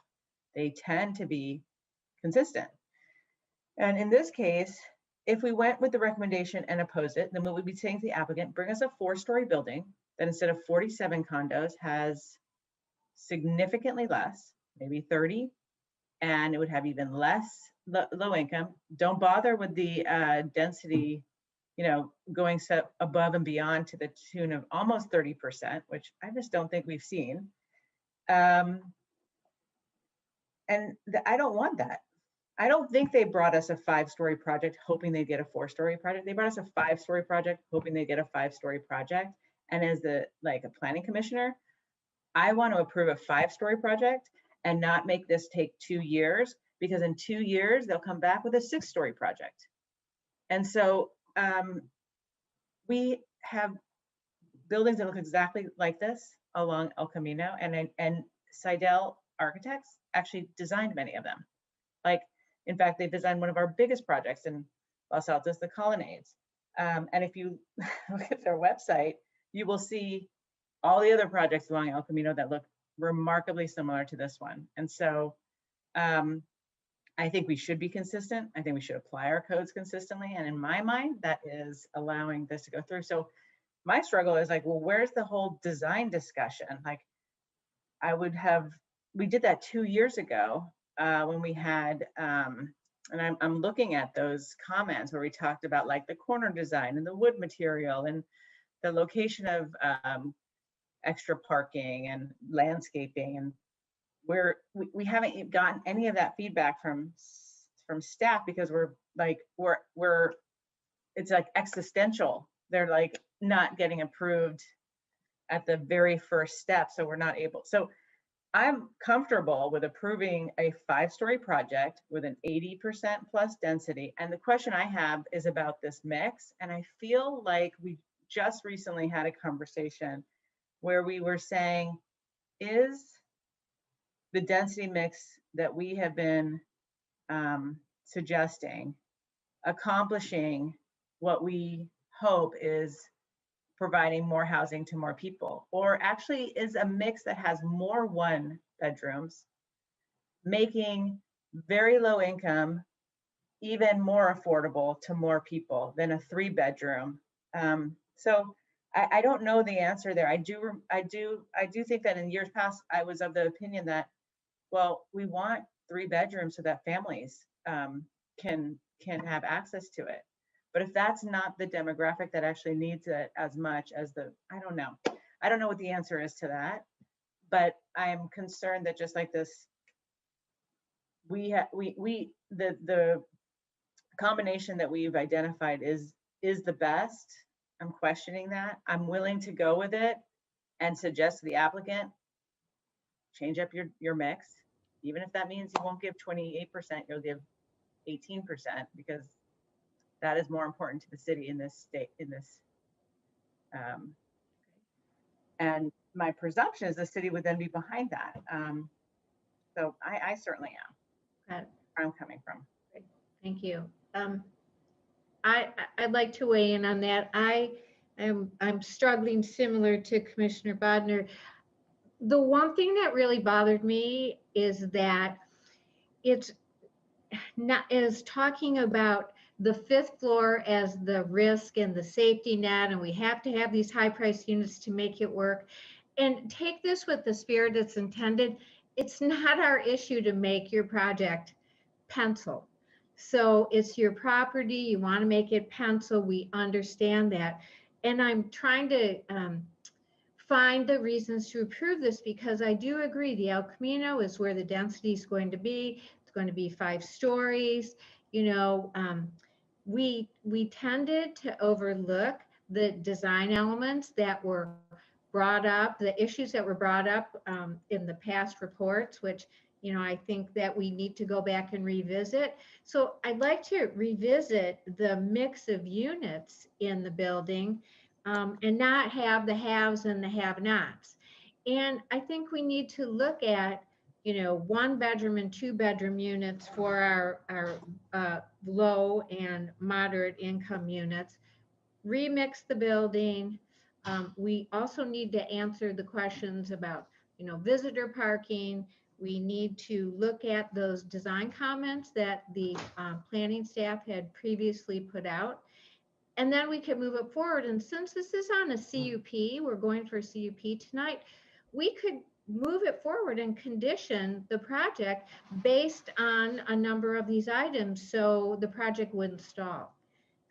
They tend to be consistent. And in this case, if we went with the recommendation and opposed it, then we would be saying to the applicant, bring us a 4-story building that instead of 47 condos has significantly less, maybe 30, and it would have even less low income. Don't bother with the density, going above and beyond to the tune of almost 30%, which I just don't think we've seen. And I don't want that. I don't think they brought us a 5-story project hoping they'd get a 4-story project. They brought us a 5-story project hoping they'd get a 5-story project. And as a planning commissioner, I want to approve a 5-story project and not make this take 2 years, because in 2 years, they'll come back with a 6-story project. And so we have buildings that look exactly like this along El Camino, and Seidel Architects actually designed many of them. Like, in fact, they designed one of our biggest projects in Los Altos, the Colonnades. And if you look at their website, you will see all the other projects along El Camino that look remarkably similar to this one. And so I think we should be consistent. I think we should apply our codes consistently. And in my mind, that is allowing this to go through. So my struggle is like, well, where's the whole design discussion? Like, we did that 2 years ago when we had, and I'm looking at those comments where we talked about like the corner design and the wood material and the location of extra parking and landscaping, and we haven't gotten any of that feedback from staff, because we're it's like existential. They're like not getting approved at the very first step, so we're not able. So I'm comfortable with approving a 5-story project with an 80% plus density. And the question I have is about this mix. And I feel like we just recently had a conversation where we were saying, is the density mix that we have been suggesting accomplishing what we hope is providing more housing to more people, or actually is a mix that has more 1-bedrooms, making very low income even more affordable to more people than a 3-bedroom. So I don't know the answer there. I do think that in years past, I was of the opinion that, well, we want 3 bedrooms so that families can have access to it. But if that's not the demographic that actually needs it as much as I don't know. I don't know what the answer is to that. But I am concerned that just like this, the combination that we've identified is the best. I'm questioning that. I'm willing to go with it and suggest to the applicant, change up your mix, even if that means you won't give 28%, you'll give 18%, because that is more important to the city in this state, and my presumption is the city would then be behind that. So I certainly am. Where I'm coming from. Thank you. I'd like to weigh in on that. I'm struggling similar to Commissioner Bodnar. The one thing that really bothered me is that it's not is talking about the 5th floor as the risk and the safety net, and we have to have these high price units to make it work. And take this with the spirit it's intended. It's not our issue to make your project pencil. So it's your property, you want to make it pencil, we understand that. And I'm trying to find the reasons to approve this, because I do agree the El Camino is where the density is going to be. It's going to be 5 stories. You know, we tended to overlook the design elements that were brought up, the issues that were brought up in the past reports, which, you know, I think that we need to go back and revisit. So I'd like to revisit the mix of units in the building and not have the haves and the have-nots. And I think we need to look at, you know, 1-bedroom and 2-bedroom units for our low and moderate income units, remix the building. We also need to answer the questions about, you know, visitor parking. We need to look at those design comments that the planning staff had previously put out. And then we can move it forward. And since this is on a CUP, we're going for a CUP tonight, we could move it forward and condition the project based on a number of these items so the project wouldn't stall.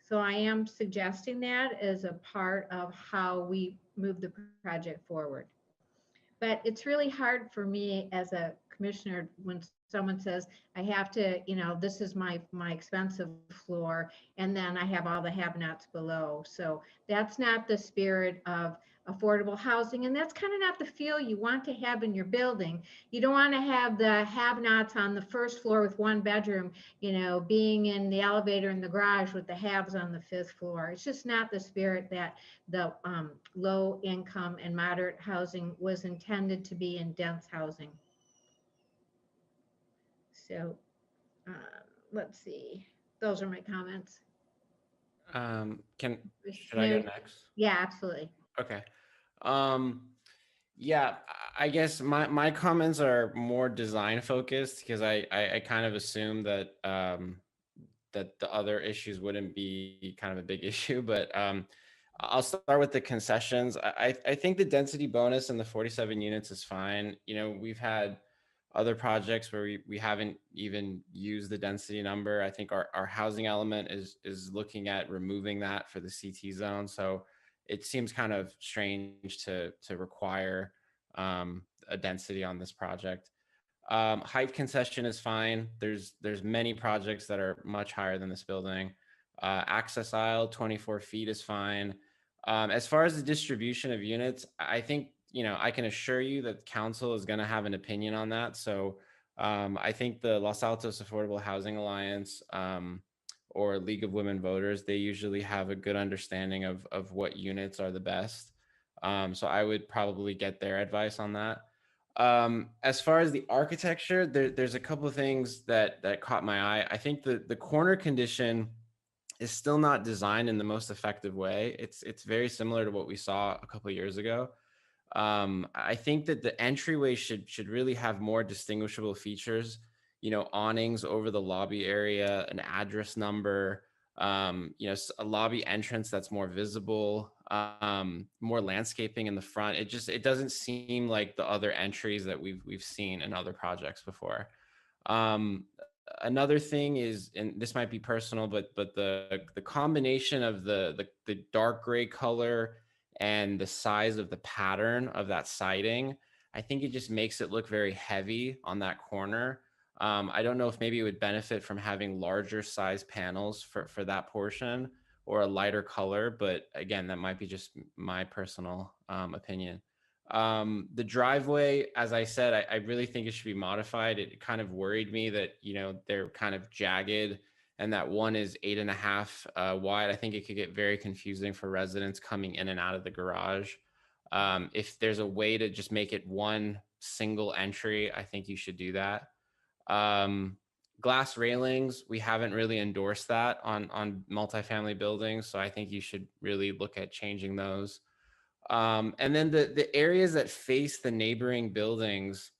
So I am suggesting that as a part of how we move the project forward. But it's really hard for me as a commissioner when someone says, I have to, you know, this is my expensive floor, and then I have all the have-nots below. So that's not the spirit of affordable housing. And that's kind of not the feel you want to have in your building. You don't want to have the have-nots on the first floor with one bedroom, you know, being in the elevator in the garage with the haves on the fifth floor. It's just not the spirit that the low income and moderate housing was intended to be in dense housing. So let's see. Those are my comments. Should I go next? Yeah, absolutely. Okay. Yeah, I guess my comments are more design focused because I kind of assume that that the other issues wouldn't be kind of a big issue, but I'll start with the concessions. I think the density bonus in the 47 units is fine. You know, we've had other projects where we haven't even used the density number. I think our housing element is looking at removing that for the CT zone. So it seems kind of strange to require a density on this project. Height concession is fine. There's many projects that are much higher than this building. Access aisle, 24 feet is fine. As far as the distribution of units, I think, you know, I can assure you that council is going to have an opinion on that. So I think the Los Altos Affordable Housing Alliance or League of Women Voters, they usually have a good understanding of what units are the best. So I would probably get their advice on that. As far as the architecture, there's a couple of things that caught my eye. I think the corner condition is still not designed in the most effective way. It's very similar to what we saw a couple of years ago. I think that the entryway should really have more distinguishable features, you know, awnings over the lobby area, an address number, you know, a lobby entrance that's more visible, more landscaping in the front. It doesn't seem like the other entries that we've seen in other projects before. Another thing is, and this might be personal, but the combination of the dark gray color and the size of the pattern of that siding, I think it just makes it look very heavy on that corner. I don't know if maybe it would benefit from having larger size panels for that portion or a lighter color, but again, that might be just my personal opinion. The driveway, as I said, I really think it should be modified. It kind of worried me that, you know, they're kind of jagged and that one is 8.5 wide. I think it could get very confusing for residents coming in and out of the garage. If there's a way to just make it one single entry, I think you should do that. Glass railings, we haven't really endorsed that on multifamily buildings, so I think you should really look at changing those. And then the areas that face the neighboring buildings,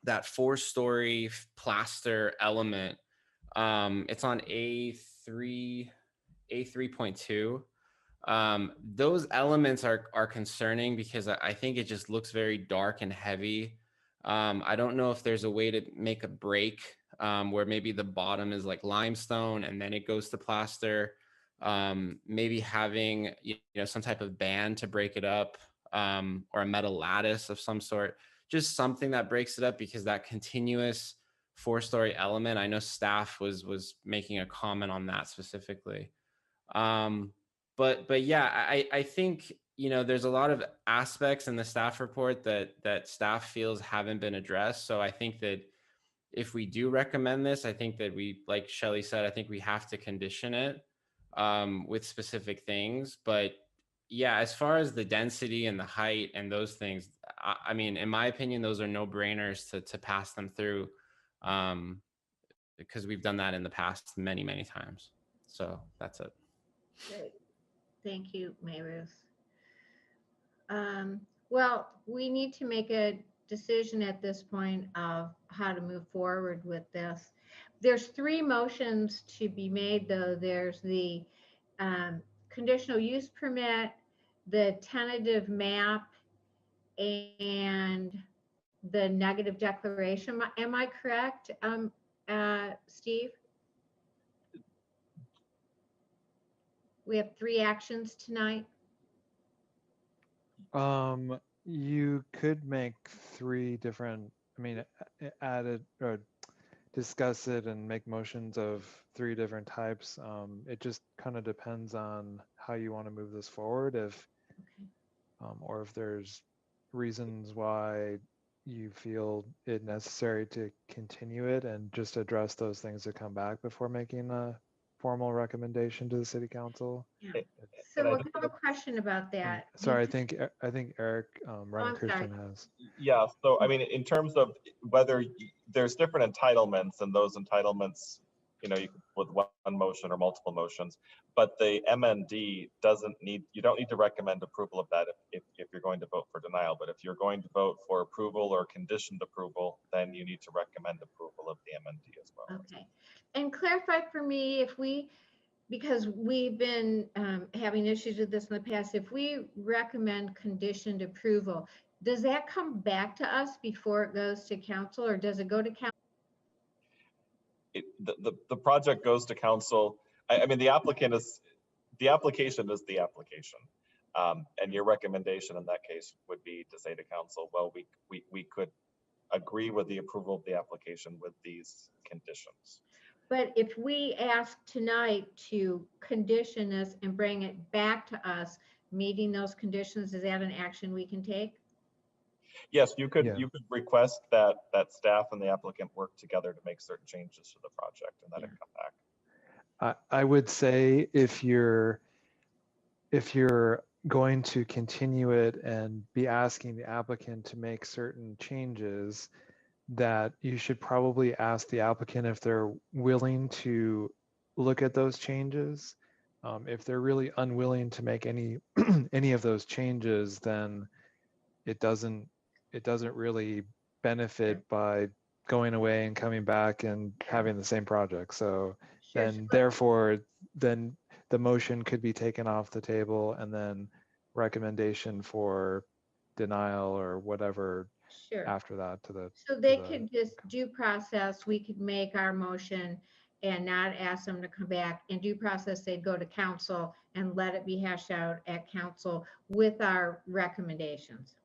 that 4-story plaster element, it's on A3.2. Those elements are concerning because I think it just looks very dark and heavy. I don't know if there's a way to make a break where maybe the bottom is like limestone and then it goes to plaster. Maybe having, you know, some type of band to break it up, or a metal lattice of some sort, just something that breaks it up, because that continuous 4-story element, I know staff was making a comment on that specifically. But yeah, I think, you know, there's a lot of aspects in the staff report that staff feels haven't been addressed. So I think that if we do recommend this, I think that we, like Shelley said, I think we have to condition it with specific things. But yeah, as far as the density and the height and those things, I mean, in my opinion, those are no brainers to pass them through, because we've done that in the past many, many times. So that's it. Great. Thank you, Mayrose. Well, we need to make a decision at this point of how to move forward with this. There's 3 motions to be made, though. There's the conditional use permit, the tentative map, and the negative declaration. Am I correct, Steve? We have 3 actions tonight. You could make 3 different, I mean, add it or discuss it and make motions of 3 different types. It just kind of depends on how you want to move this forward. If or if there's reasons why you feel it necessary to continue it, and just address those things that come back before making a formal recommendation to the city council. Yeah. So I have a question about that. Sorry, I think Eric, Reverend Christian sorry. has. Yeah, so I mean, in terms of whether there's different entitlements, and those entitlements, you know, you could with one motion or multiple motions, but the MND doesn't need, you don't need to recommend approval of that if you're going to vote for denial. But if you're going to vote for approval or conditioned approval, then you need to recommend approval of the MND as well. Okay. And clarify for me, if we, because we've been having issues with this in the past, if we recommend conditioned approval, does that come back to us before it goes to council, or does it go to council? The project goes to council. I mean, the application is the application. And your recommendation in that case would be to say to council, well, we could agree with the approval of the application with these conditions. But if we ask tonight to condition this and bring it back to us, meeting those conditions, is that an action we can take? Yes, you could request that staff and the applicant work together to make certain changes to the project, and then it come back. I would say if you're going to continue it and be asking the applicant to make certain changes, that you should probably ask the applicant if they're willing to look at those changes. If they're really unwilling to make any any of those changes, then it doesn't really benefit by going away and coming back and having the same project. So then therefore then the motion could be taken off the table, and then recommendation for denial or whatever after that to the. So they could just due process, we could make our motion and not ask them to come back. In due process, they'd go to council and let it be hashed out at council with our recommendations.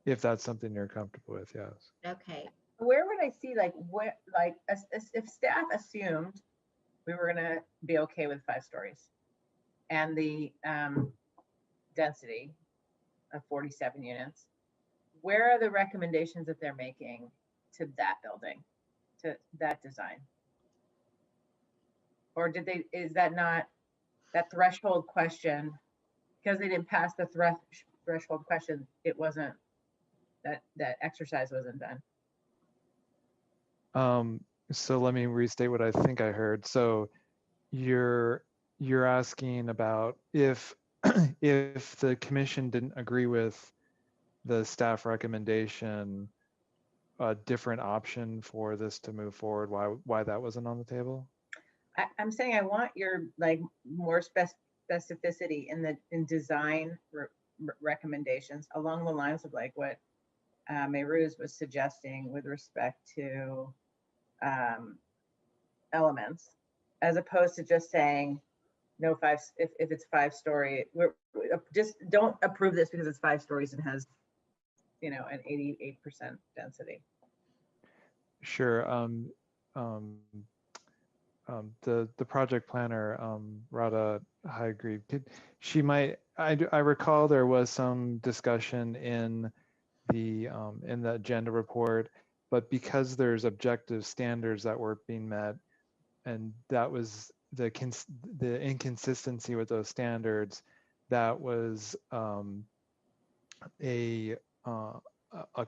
If that's something you're comfortable with, yes. Okay. Where would I see, like, where, like, if staff assumed we were gonna be okay with 5 stories and the density of 47 units, where are the recommendations that they're making to that building, to that design? Or did they, is that not that threshold question, because they didn't pass the threshold question, it wasn't, that exercise wasn't done? So let me restate what I think I heard. So you're asking about if if the commission didn't agree with the staff recommendation, a different option for this to move forward, why that wasn't on the table? I'm saying I want your, like, more specificity in design recommendations along the lines of like what Mehruz was suggesting with respect to elements, as opposed to just saying no 5, if it's 5-story, we're just don't approve this because it's 5 stories and has, you know, an 88% density. Sure. The project planner, Radha Hygrieve, she might, I recall there was some discussion in the agenda report, but because there's objective standards that weren't being met, and that was the inconsistency with those standards, that was a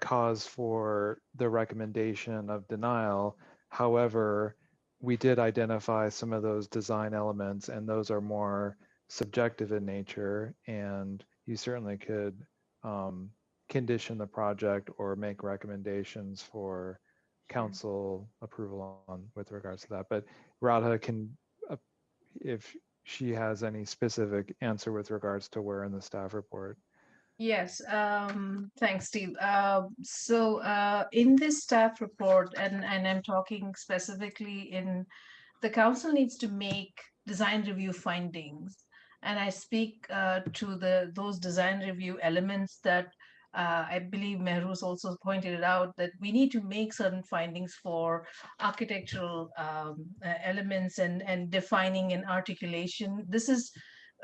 cause for the recommendation of denial. However, we did identify some of those design elements, and those are more subjective in nature, and you certainly could condition the project or make recommendations for council approval on with regards to that. But Radha can, if she has any specific answer with regards to where in the staff report. Yes, thanks, Steve. In this staff report, and I'm talking specifically in, the council needs to make design review findings. And I speak to those design review elements that I believe Mehruz also pointed it out, that we need to make certain findings for architectural elements and defining and articulation. This is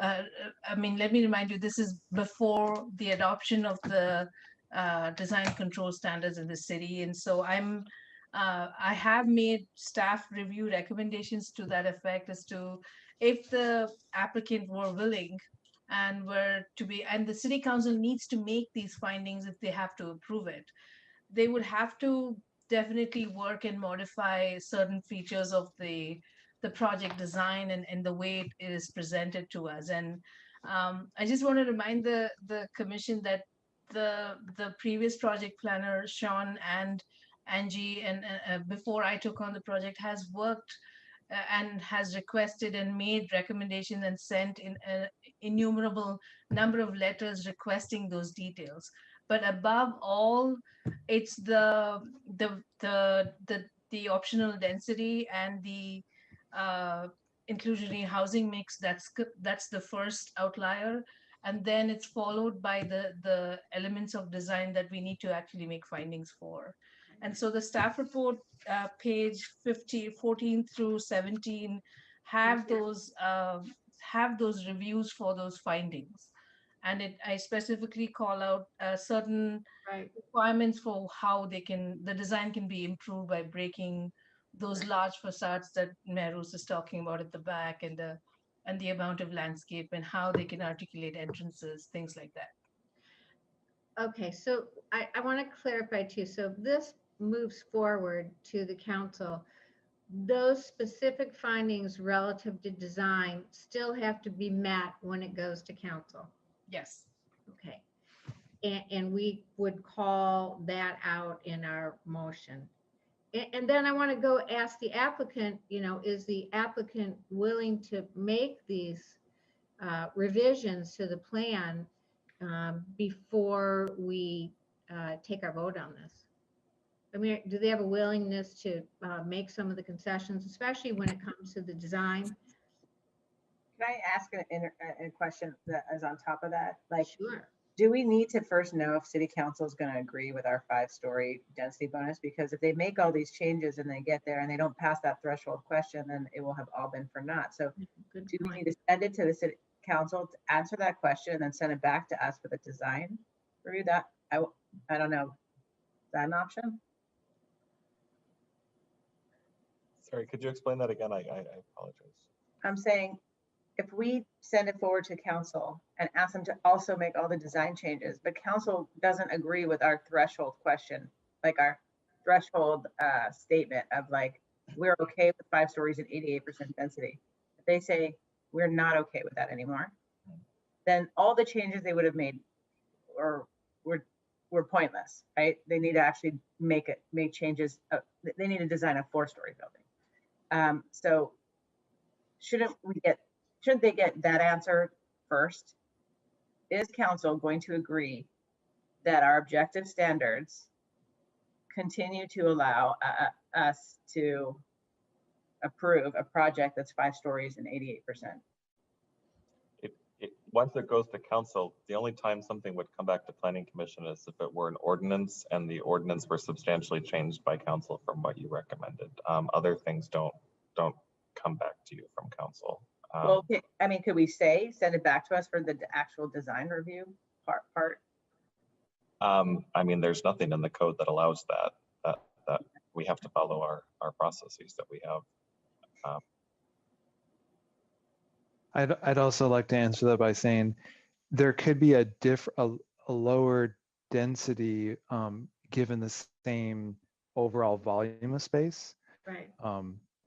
I mean, let me remind you, this is before the adoption of the design control standards in the city. And so I have made staff review recommendations to that effect as to if the applicant were willing and the city council needs to make these findings if they have to approve it. They would have to definitely work and modify certain features of the project design and the way it is presented to us. And I just want to remind the commission that the previous project planner, Sean and Angie, and before I took on the project, has worked and has requested and made recommendations and sent in an innumerable number of letters requesting those details. But above all, it's the optional density and the inclusionary housing mix that's the first outlier, and then it's followed by the elements of design that we need to actually make findings for. And so the staff report, page 14 through 17, have those reviews for those findings. And I specifically call out certain requirements for how the design can be improved by breaking those large facades that Merus is talking about at the back, and the amount of landscape and how they can articulate entrances, things like that. Okay, so I want to clarify too. So this moves forward to the council. Those specific findings relative to design still have to be met when it goes to council. Yes. Okay. And we would call that out in our motion. And then I want to go ask the applicant, is the applicant willing to make these revisions to the plan before we take our vote on this? I mean, do they have a willingness to make some of the concessions, especially when it comes to the design? Can I ask a question that is on top of that? Like, sure. Do we need to first know if city council is going to agree with our 5-story density bonus? Because if they make all these changes and they get there and they don't pass that threshold question, then it will have all been for naught. So do we need to send it to the city council to answer that question and then send it back to us for the design review? That I don't know. Is that an option? Sorry, could you explain that again? I apologize. I'm saying, if we send it forward to council and ask them to also make all the design changes, but council doesn't agree with our threshold question, like our threshold statement of like, we're okay with 5 stories and 88% density. If they say we're not okay with that anymore, then all the changes they would have made were pointless, right? They need to actually make changes. They need to design a 4-story building. So shouldn't they get that answer first? Is council going to agree that our objective standards continue to allow us to approve a project that's 5 stories and 88%? Once it goes to council, the only time something would come back to planning commission is if it were an ordinance and the ordinance were substantially changed by council from what you recommended. Other things don't come back to you from council. Well, I mean, could we send it back to us for the actual design review part? I mean, there's nothing in the code that allows that we have to follow our processes that we have. I'd also like to answer that by saying there could be a lower density given the same overall volume of space. Right.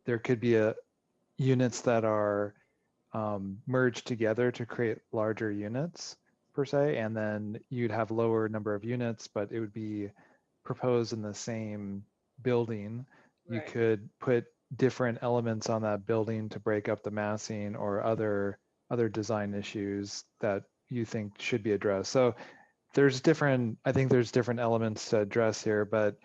There could be units that are merged together to create larger units per se, and then you'd have lower number of units, but it would be proposed in the same building. You could put different elements on that building to break up the massing or other design issues that you think should be addressed. So I think there's different elements to address here, but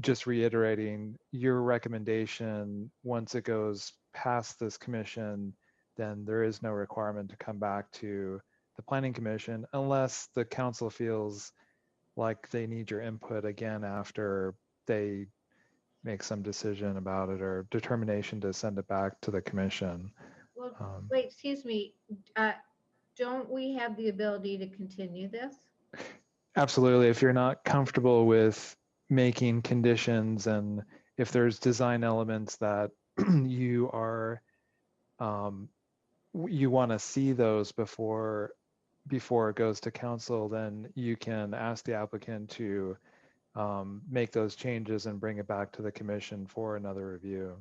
just reiterating your recommendation, once it goes past this commission, then there is no requirement to come back to the planning commission unless the council feels like they need your input again after they make some decision about it or determination to send it back to the commission. Well, Well, wait, excuse me. Don't we have the ability to continue this? Absolutely. If you're not comfortable with making conditions, and if there's design elements that you are you want to see those before it goes to council, then you can ask the applicant to make those changes and bring it back to the commission for another review.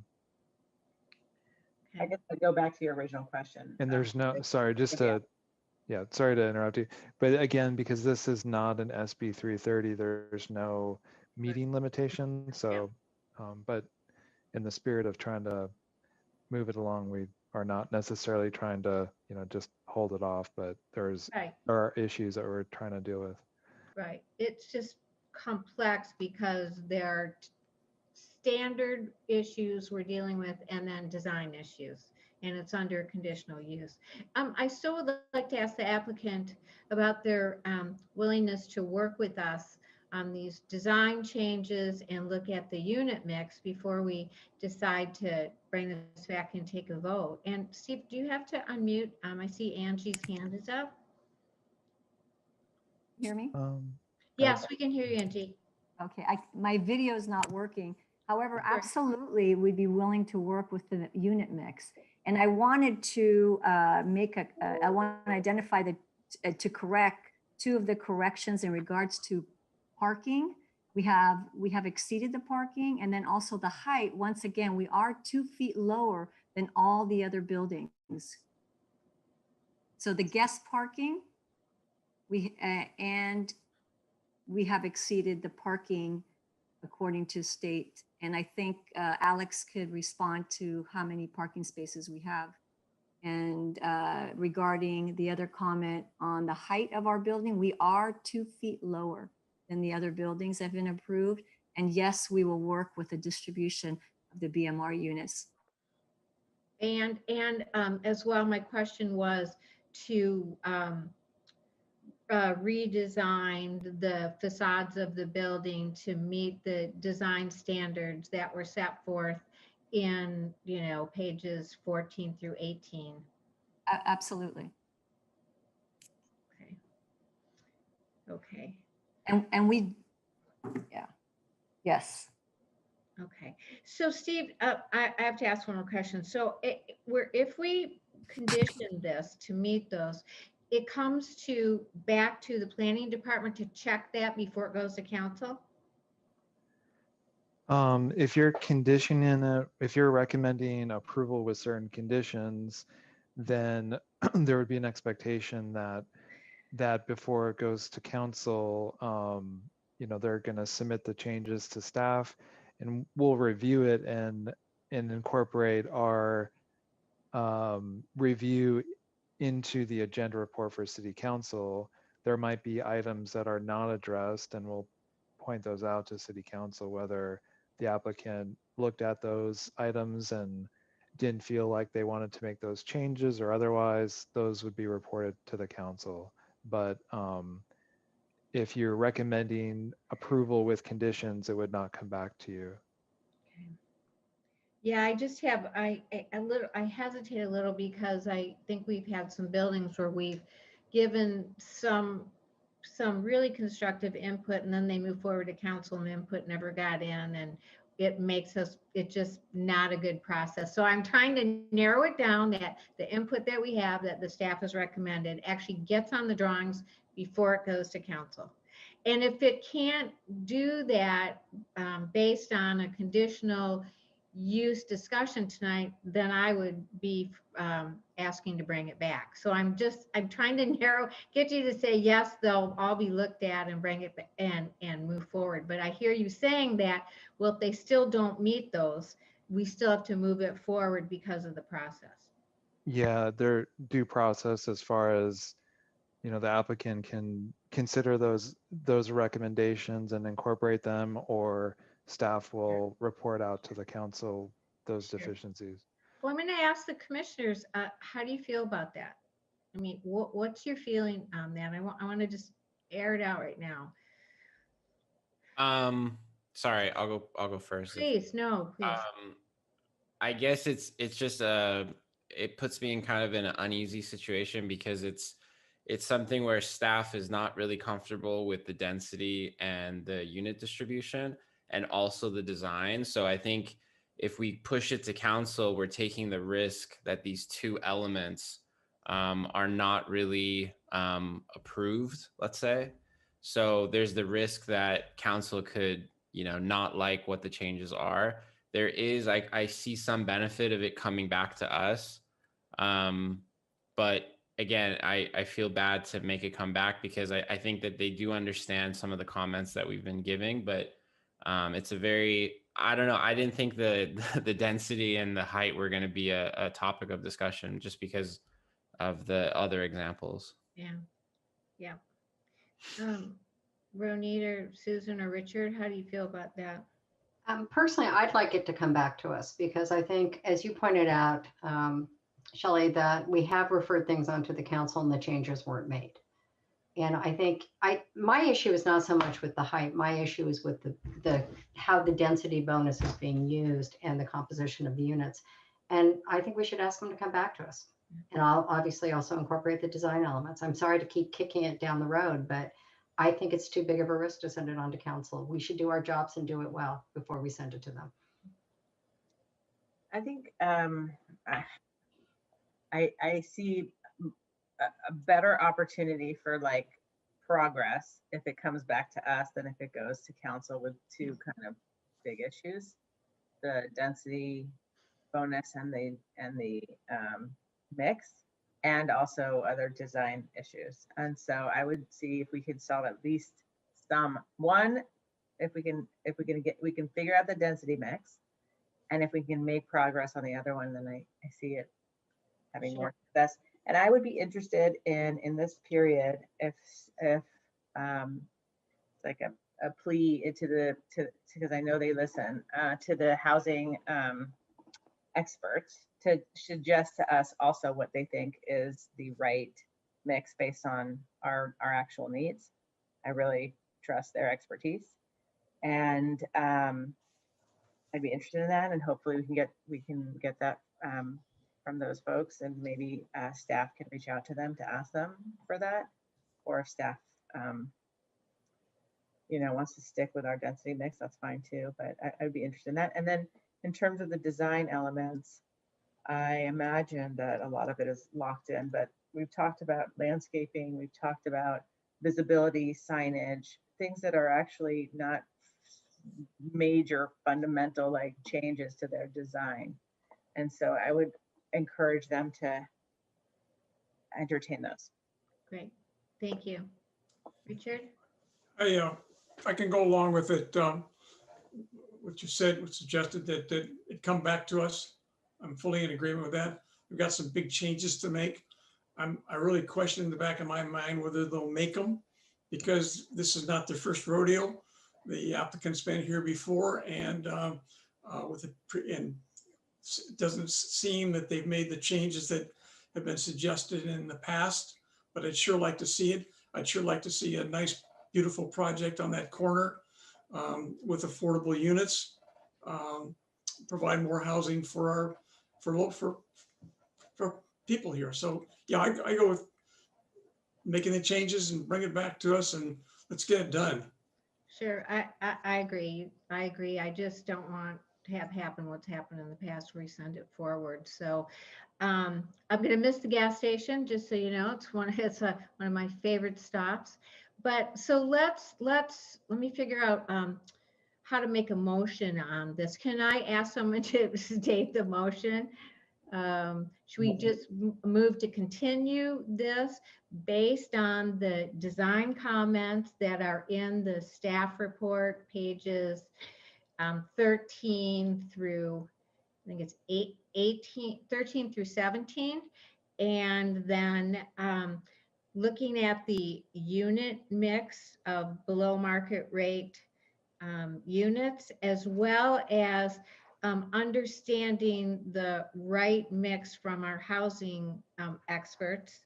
I guess I go back to your original question. And there's no, sorry, just to, yeah, sorry to interrupt you. But again, because this is not an SB 330, there's no meeting limitation. So, but in the spirit of trying to move it along, we are not necessarily trying to, just hold it off, but there are issues that we're trying to deal with. Right. It's just complex because there are standard issues we're dealing with and then design issues, and it's under conditional use. I still would like to ask the applicant about their willingness to work with us on these design changes and look at the unit mix before we decide to bring this back and take a vote. And Steve, do you have to unmute? I see Angie's hand is up. Hear me? Yes, we can hear you, Angie. Okay, my video is not working. However, absolutely, we'd be willing to work with the unit mix. And I wanted to I want to identify to correct two of the corrections in regards to parking. We have exceeded the parking, and then also the height. Once again, we are 2 feet lower than all the other buildings. So the guest parking, we have exceeded the parking according to state. And I think Alex could respond to how many parking spaces we have. And regarding the other comment on the height of our building, we are 2 feet lower than the other buildings that have been approved. And yes, we will work with the distribution of the BMR units. And as well, my question was to redesign the facades of the building to meet the design standards that were set forth in, pages 14 through 18. Absolutely. Okay. And we, yeah, yes. Okay. So Steve, I have to ask one more question. So if we condition this to meet those, it comes back to the planning department to check that before it goes to council? If you're conditioning it, if you're recommending approval with certain conditions, then there would be an expectation that before it goes to council, they're going to submit the changes to staff, and we'll review it and incorporate our review into the agenda report for city council. There might be items that are not addressed, and we'll point those out to city council, whether the applicant looked at those items and didn't feel like they wanted to make those changes, or otherwise those would be reported to the council. But if you're recommending approval with conditions, it would not come back to you. Okay. Yeah, I just have, I hesitate a little because I think we've had some buildings where we've given some really constructive input, and then they move forward to council and input never got in, and it makes it just not a good process. So I'm trying to narrow it down that the input that we have, that the staff has recommended, actually gets on the drawings before it goes to council. And if it can't do that based on a conditional use discussion tonight, then I would be asking to bring it back. So I'm trying to get you to say, yes, they'll all be looked at and bring it back and move forward. But I hear you saying that, well, if they still don't meet those, we still have to move it forward because of the process. Yeah, their due process as far as, the applicant can consider those recommendations and incorporate them, or staff will report out to the council those deficiencies. Well, I'm going to ask the commissioners, how do you feel about that? I mean, what's your feeling on that? I want to just air it out right now. Sorry, I'll go first. Please, no, please. I guess it's just a it puts me in kind of an uneasy situation because it's something where staff is not really comfortable with the density and the unit distribution and also the design. So I think if we push it to council, we're taking the risk that these two elements are not really approved, let's say. So there's the risk that council could, not like what the changes are. There is, I see some benefit of it coming back to us. But again, I feel bad to make it come back because I think that they do understand some of the comments that we've been giving, but it's a very, I don't know. I didn't think the density and the height were going to be a topic of discussion just because of the other examples. Yeah. Yeah. Ronit or Susan or Richard, how do you feel about that? Personally, I'd like it to come back to us because I think, as you pointed out, Shelley, that we have referred things onto the council and the changes weren't made. And I think my issue is not so much with the height. My issue is with the how the density bonus is being used and the composition of the units. And I think we should ask them to come back to us. And I'll obviously also incorporate the design elements. I'm sorry to keep kicking it down the road, but I think it's too big of a risk to send it on to council. We should do our jobs and do it well before we send it to them. I think I see a better opportunity for like progress if it comes back to us than if it goes to council with two kind of big issues, the density bonus and the mix, and also other design issues. And so I would see if we could solve at least one, if we can figure out the density mix, and if we can make progress on the other one, then I see it having more success. And I would be interested in this period if like a plea because I know they listen to the housing experts to suggest to us also what they think is the right mix based on our actual needs. I really trust their expertise, and I'd be interested in that, and hopefully we can get that from those folks, and maybe staff can reach out to them to ask them for that, or if staff wants to stick with our density mix, that's fine too, but I'd be interested in that. And then in terms of the design elements, I imagine that a lot of it is locked in, but we've talked about landscaping, we've talked about visibility, signage, things that are actually not major fundamental like changes to their design. And so I would encourage them to entertain those. Great, thank you. Richard? I can go along with it. What you said, what suggested that it come back to us. I'm fully in agreement with that. We've got some big changes to make. I really question in the back of my mind whether they'll make them, because this is not their first rodeo. The applicant's been here before, and it doesn't seem that they've made the changes that have been suggested in the past, but I'd sure like to see it. I'd sure like to see a nice, beautiful project on that corner with affordable units, provide more housing for people here. So yeah, I go with making the changes and bring it back to us, and let's get it done. Sure, I agree. I just don't want to have happen what's happened in the past where we send it forward. So I'm going to miss the gas station, just so you know. It's one of my favorite stops. But so let me figure out how to make a motion on this. Can I ask someone to state the motion? Should we just move to continue this based on the design comments that are in the staff report, pages 13 through, I think it's 13 through 17, and then looking at the unit mix of below market rate units, as well as understanding the right mix from our housing experts,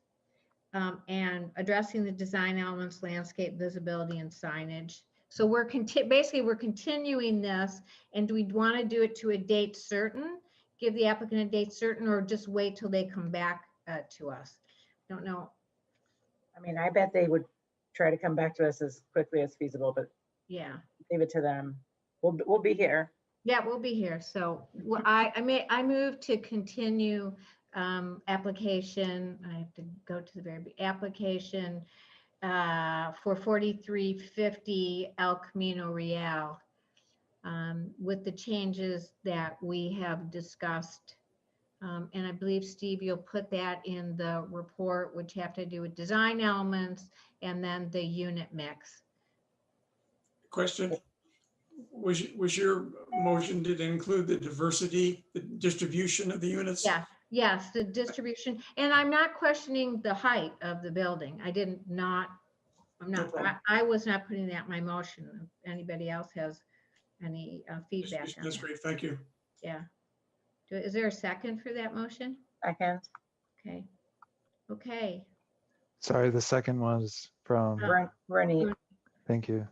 and addressing the design elements, landscape, visibility, and signage. So basically we're continuing this, and do we want to do it to a date certain, give the applicant a date certain or just wait till they come back to us? Don't know. I mean, I bet they would try to come back to us as quickly as feasible, but Yeah. leave it to them. We'll be here. Yeah, we'll be here. So I move to continue application. I have to go to the application for 4350 El Camino Real with the changes that we have discussed. And I believe, Steve, you'll put that in the report, which have to do with design elements and then the unit mix. Question, was your motion, did it include the diversity, the distribution of the units? Yeah, yes, the distribution. And I'm not questioning the height of the building. I was not putting that in my motion. If anybody else has any feedback on That's that. great, thank you. Yeah. Is there a second for that motion? Second. Okay. Okay. Sorry, the second was from, Rennie. thank you.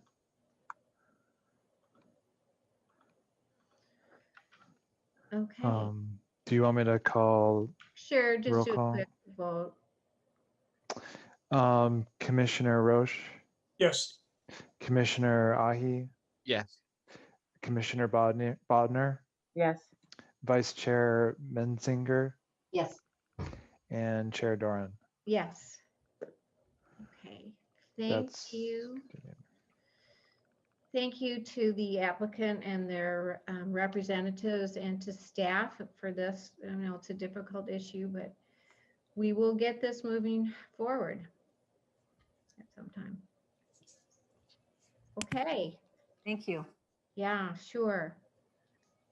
Okay. Do you want me to call? Sure, just roll do a call? quick vote. Commissioner Roche, Yes. Commissioner Ahi, Yes. Commissioner Bodner, Yes. Vice Chair Menzinger, Yes. and Chair Doran. Yes. Okay. Thank That's you. Thank you to the applicant and their representatives and to staff for this. I know it's a difficult issue, but we will get this moving forward at some time. Okay. Thank you. Yeah, sure.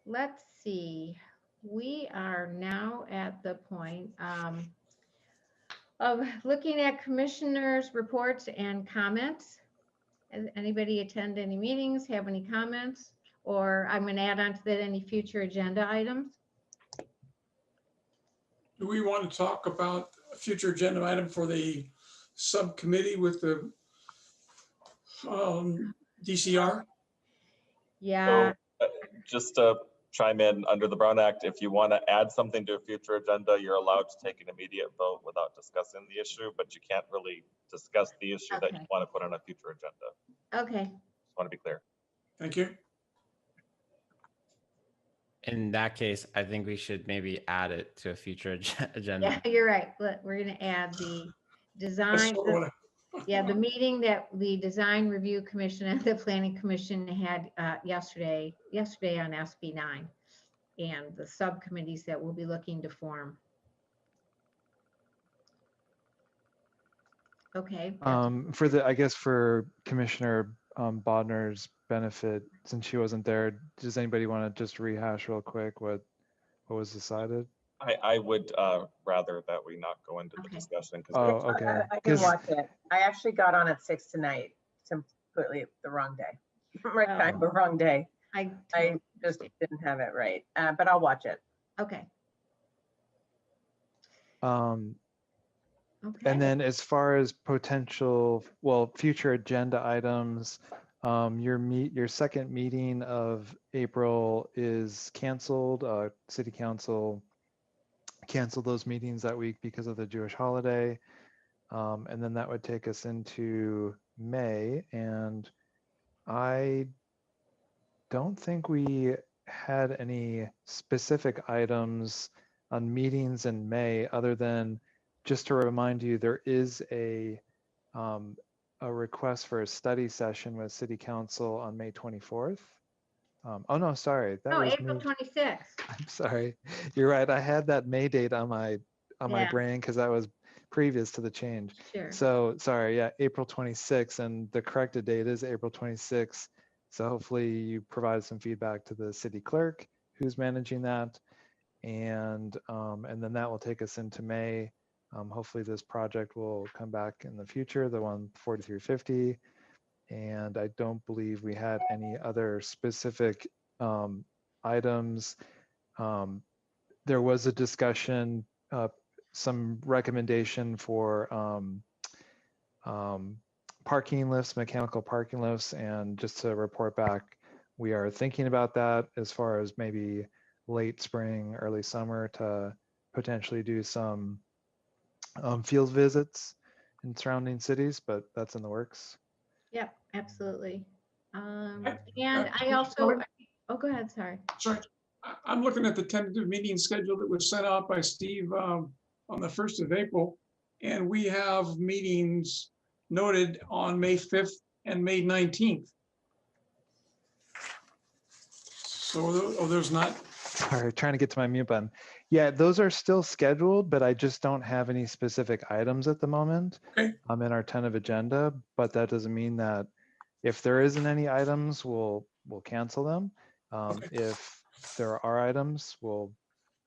Let's see. We are now at the point of looking at commissioners' reports and comments. Has anybody attend any meetings, have any comments? Or I'm going to add on to that any future agenda items? Do we want to talk about a future agenda item for the subcommittee with the DCR? Yeah. So, just to chime in, under the Brown Act, if you want to add something to a future agenda, you're allowed to take an immediate vote without discussing the issue, but you can't really discuss the issue that you Okay. want to put on a future agenda. Okay. Just want to be clear. Thank you. In that case, I think we should maybe add it to a future agenda. Yeah, you're right. We're going to add the design. Yeah, the meeting that the Design Review Commission and the Planning Commission had yesterday on SB 9 and the subcommittees that we'll be looking to form. Okay. I guess for Commissioner Bodner's benefit, since she wasn't there, does anybody want to just rehash real quick what was decided? I would rather that we not go into the discussion. Oh, okay. I can watch it. I actually got on at 6 tonight, completely the wrong day. Right time, but wrong day. I just didn't have it right, but I'll watch it. Okay. And then as far as potential, future agenda items, your second meeting of April is canceled. City Council canceled those meetings that week because of the Jewish holiday. And then that would take us into May. And I don't think we had any specific items on meetings in May other than just to remind you, there is a request for a study session with City Council on May 24th. Oh no, sorry, that was April moved. 26th. I'm sorry, you're right. I had that May date on my brain because that was previous to the change. Sure. So sorry, yeah, April 26th, and the corrected date is April 26th. So hopefully you provide some feedback to the city clerk who's managing that, and then that will take us into May. Hopefully this project will come back in the future, the one 4350. And I don't believe we had any other specific items. There was a discussion, some recommendation for parking lifts, mechanical parking lifts, and just to report back, we are thinking about that as far as maybe late spring, early summer to potentially do some field visits in surrounding cities, but that's in the works. Yep, absolutely. Uh, And I also, oh, go ahead, sorry. Sorry, I'm looking at the tentative meeting schedule that was sent out by Steve on the 1st of April. And we have meetings noted on May 5th and May 19th. So, oh, there's not. Sorry, trying to get to my mute button. Yeah, those are still scheduled, but I just don't have any specific items at the moment. Okay. I'm in our tentative agenda, but that doesn't mean that if there isn't any items, we'll cancel them. Okay. If there are items, we'll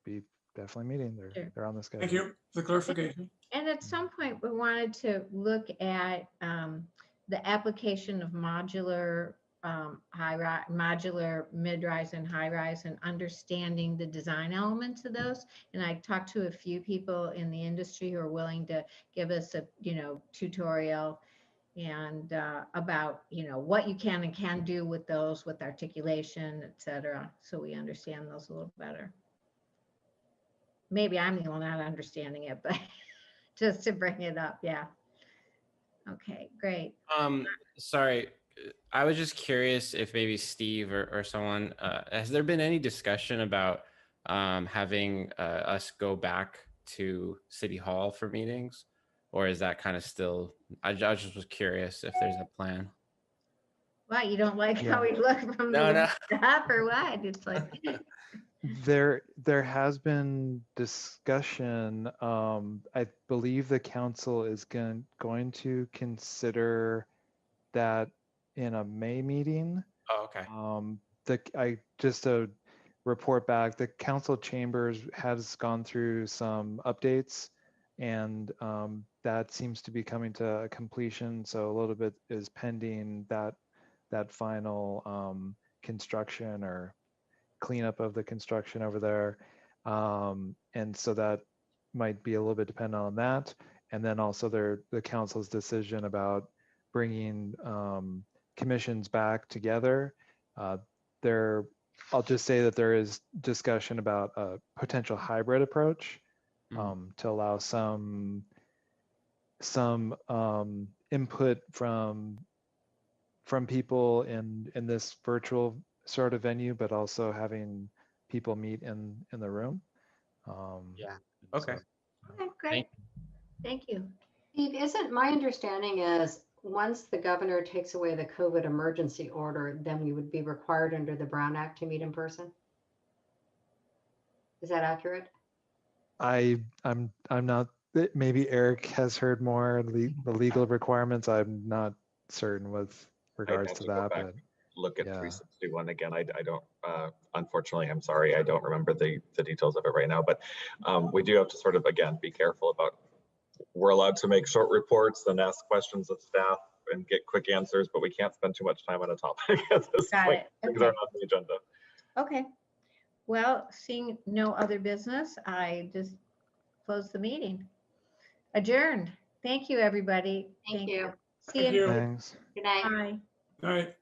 be definitely meeting. Sure. They're on the schedule. Thank you for the clarification. And at some point, we wanted to look at the application of modular high-rise, modular mid-rise and high-rise, and understanding the design elements of those. And I talked to a few people in the industry who are willing to give us a tutorial and about what you can and can do with those, with articulation, etc. So we understand those a little better. Maybe I'm the one not understanding it, but just to bring it up, yeah. Okay, great. Sorry, I was just curious if maybe Steve or someone, has there been any discussion about having us go back to City Hall for meetings? Or is that kind of still, I just was curious if there's a plan. What, you don't like how we look from the top or what? It's like There has been discussion. I believe the council is going to consider that in a May meeting. Oh, okay. Just to report back, the council chambers has gone through some updates, and that seems to be coming to completion. So a little bit is pending that final construction or cleanup of the construction over there. And so that might be a little bit dependent on that. And then also the council's decision about bringing commissions back together. I'll just say that there is discussion about a potential hybrid approach to allow some input from people in this virtual sort of venue, but also having people meet in the room. Yeah. Okay. okay, great. Thank you. Steve, isn't my understanding is once the governor takes away the COVID emergency order, then we would be required under the Brown Act to meet in person? Is that accurate? I'm not, maybe Eric has heard more the legal requirements. I'm not certain with regards to that, but look at 361 again. I don't, unfortunately, I'm sorry, I don't remember the details of it right now, but we do have to sort of, again, be careful about, we're allowed to make short reports and ask questions of staff and get quick answers, but we can't spend too much time on a topic at this point. Things are on the agenda. Okay. Well, seeing no other business, I just close the meeting. Adjourned. Thank you, everybody. Thank you. See you. thanks. Good night. Bye. All right.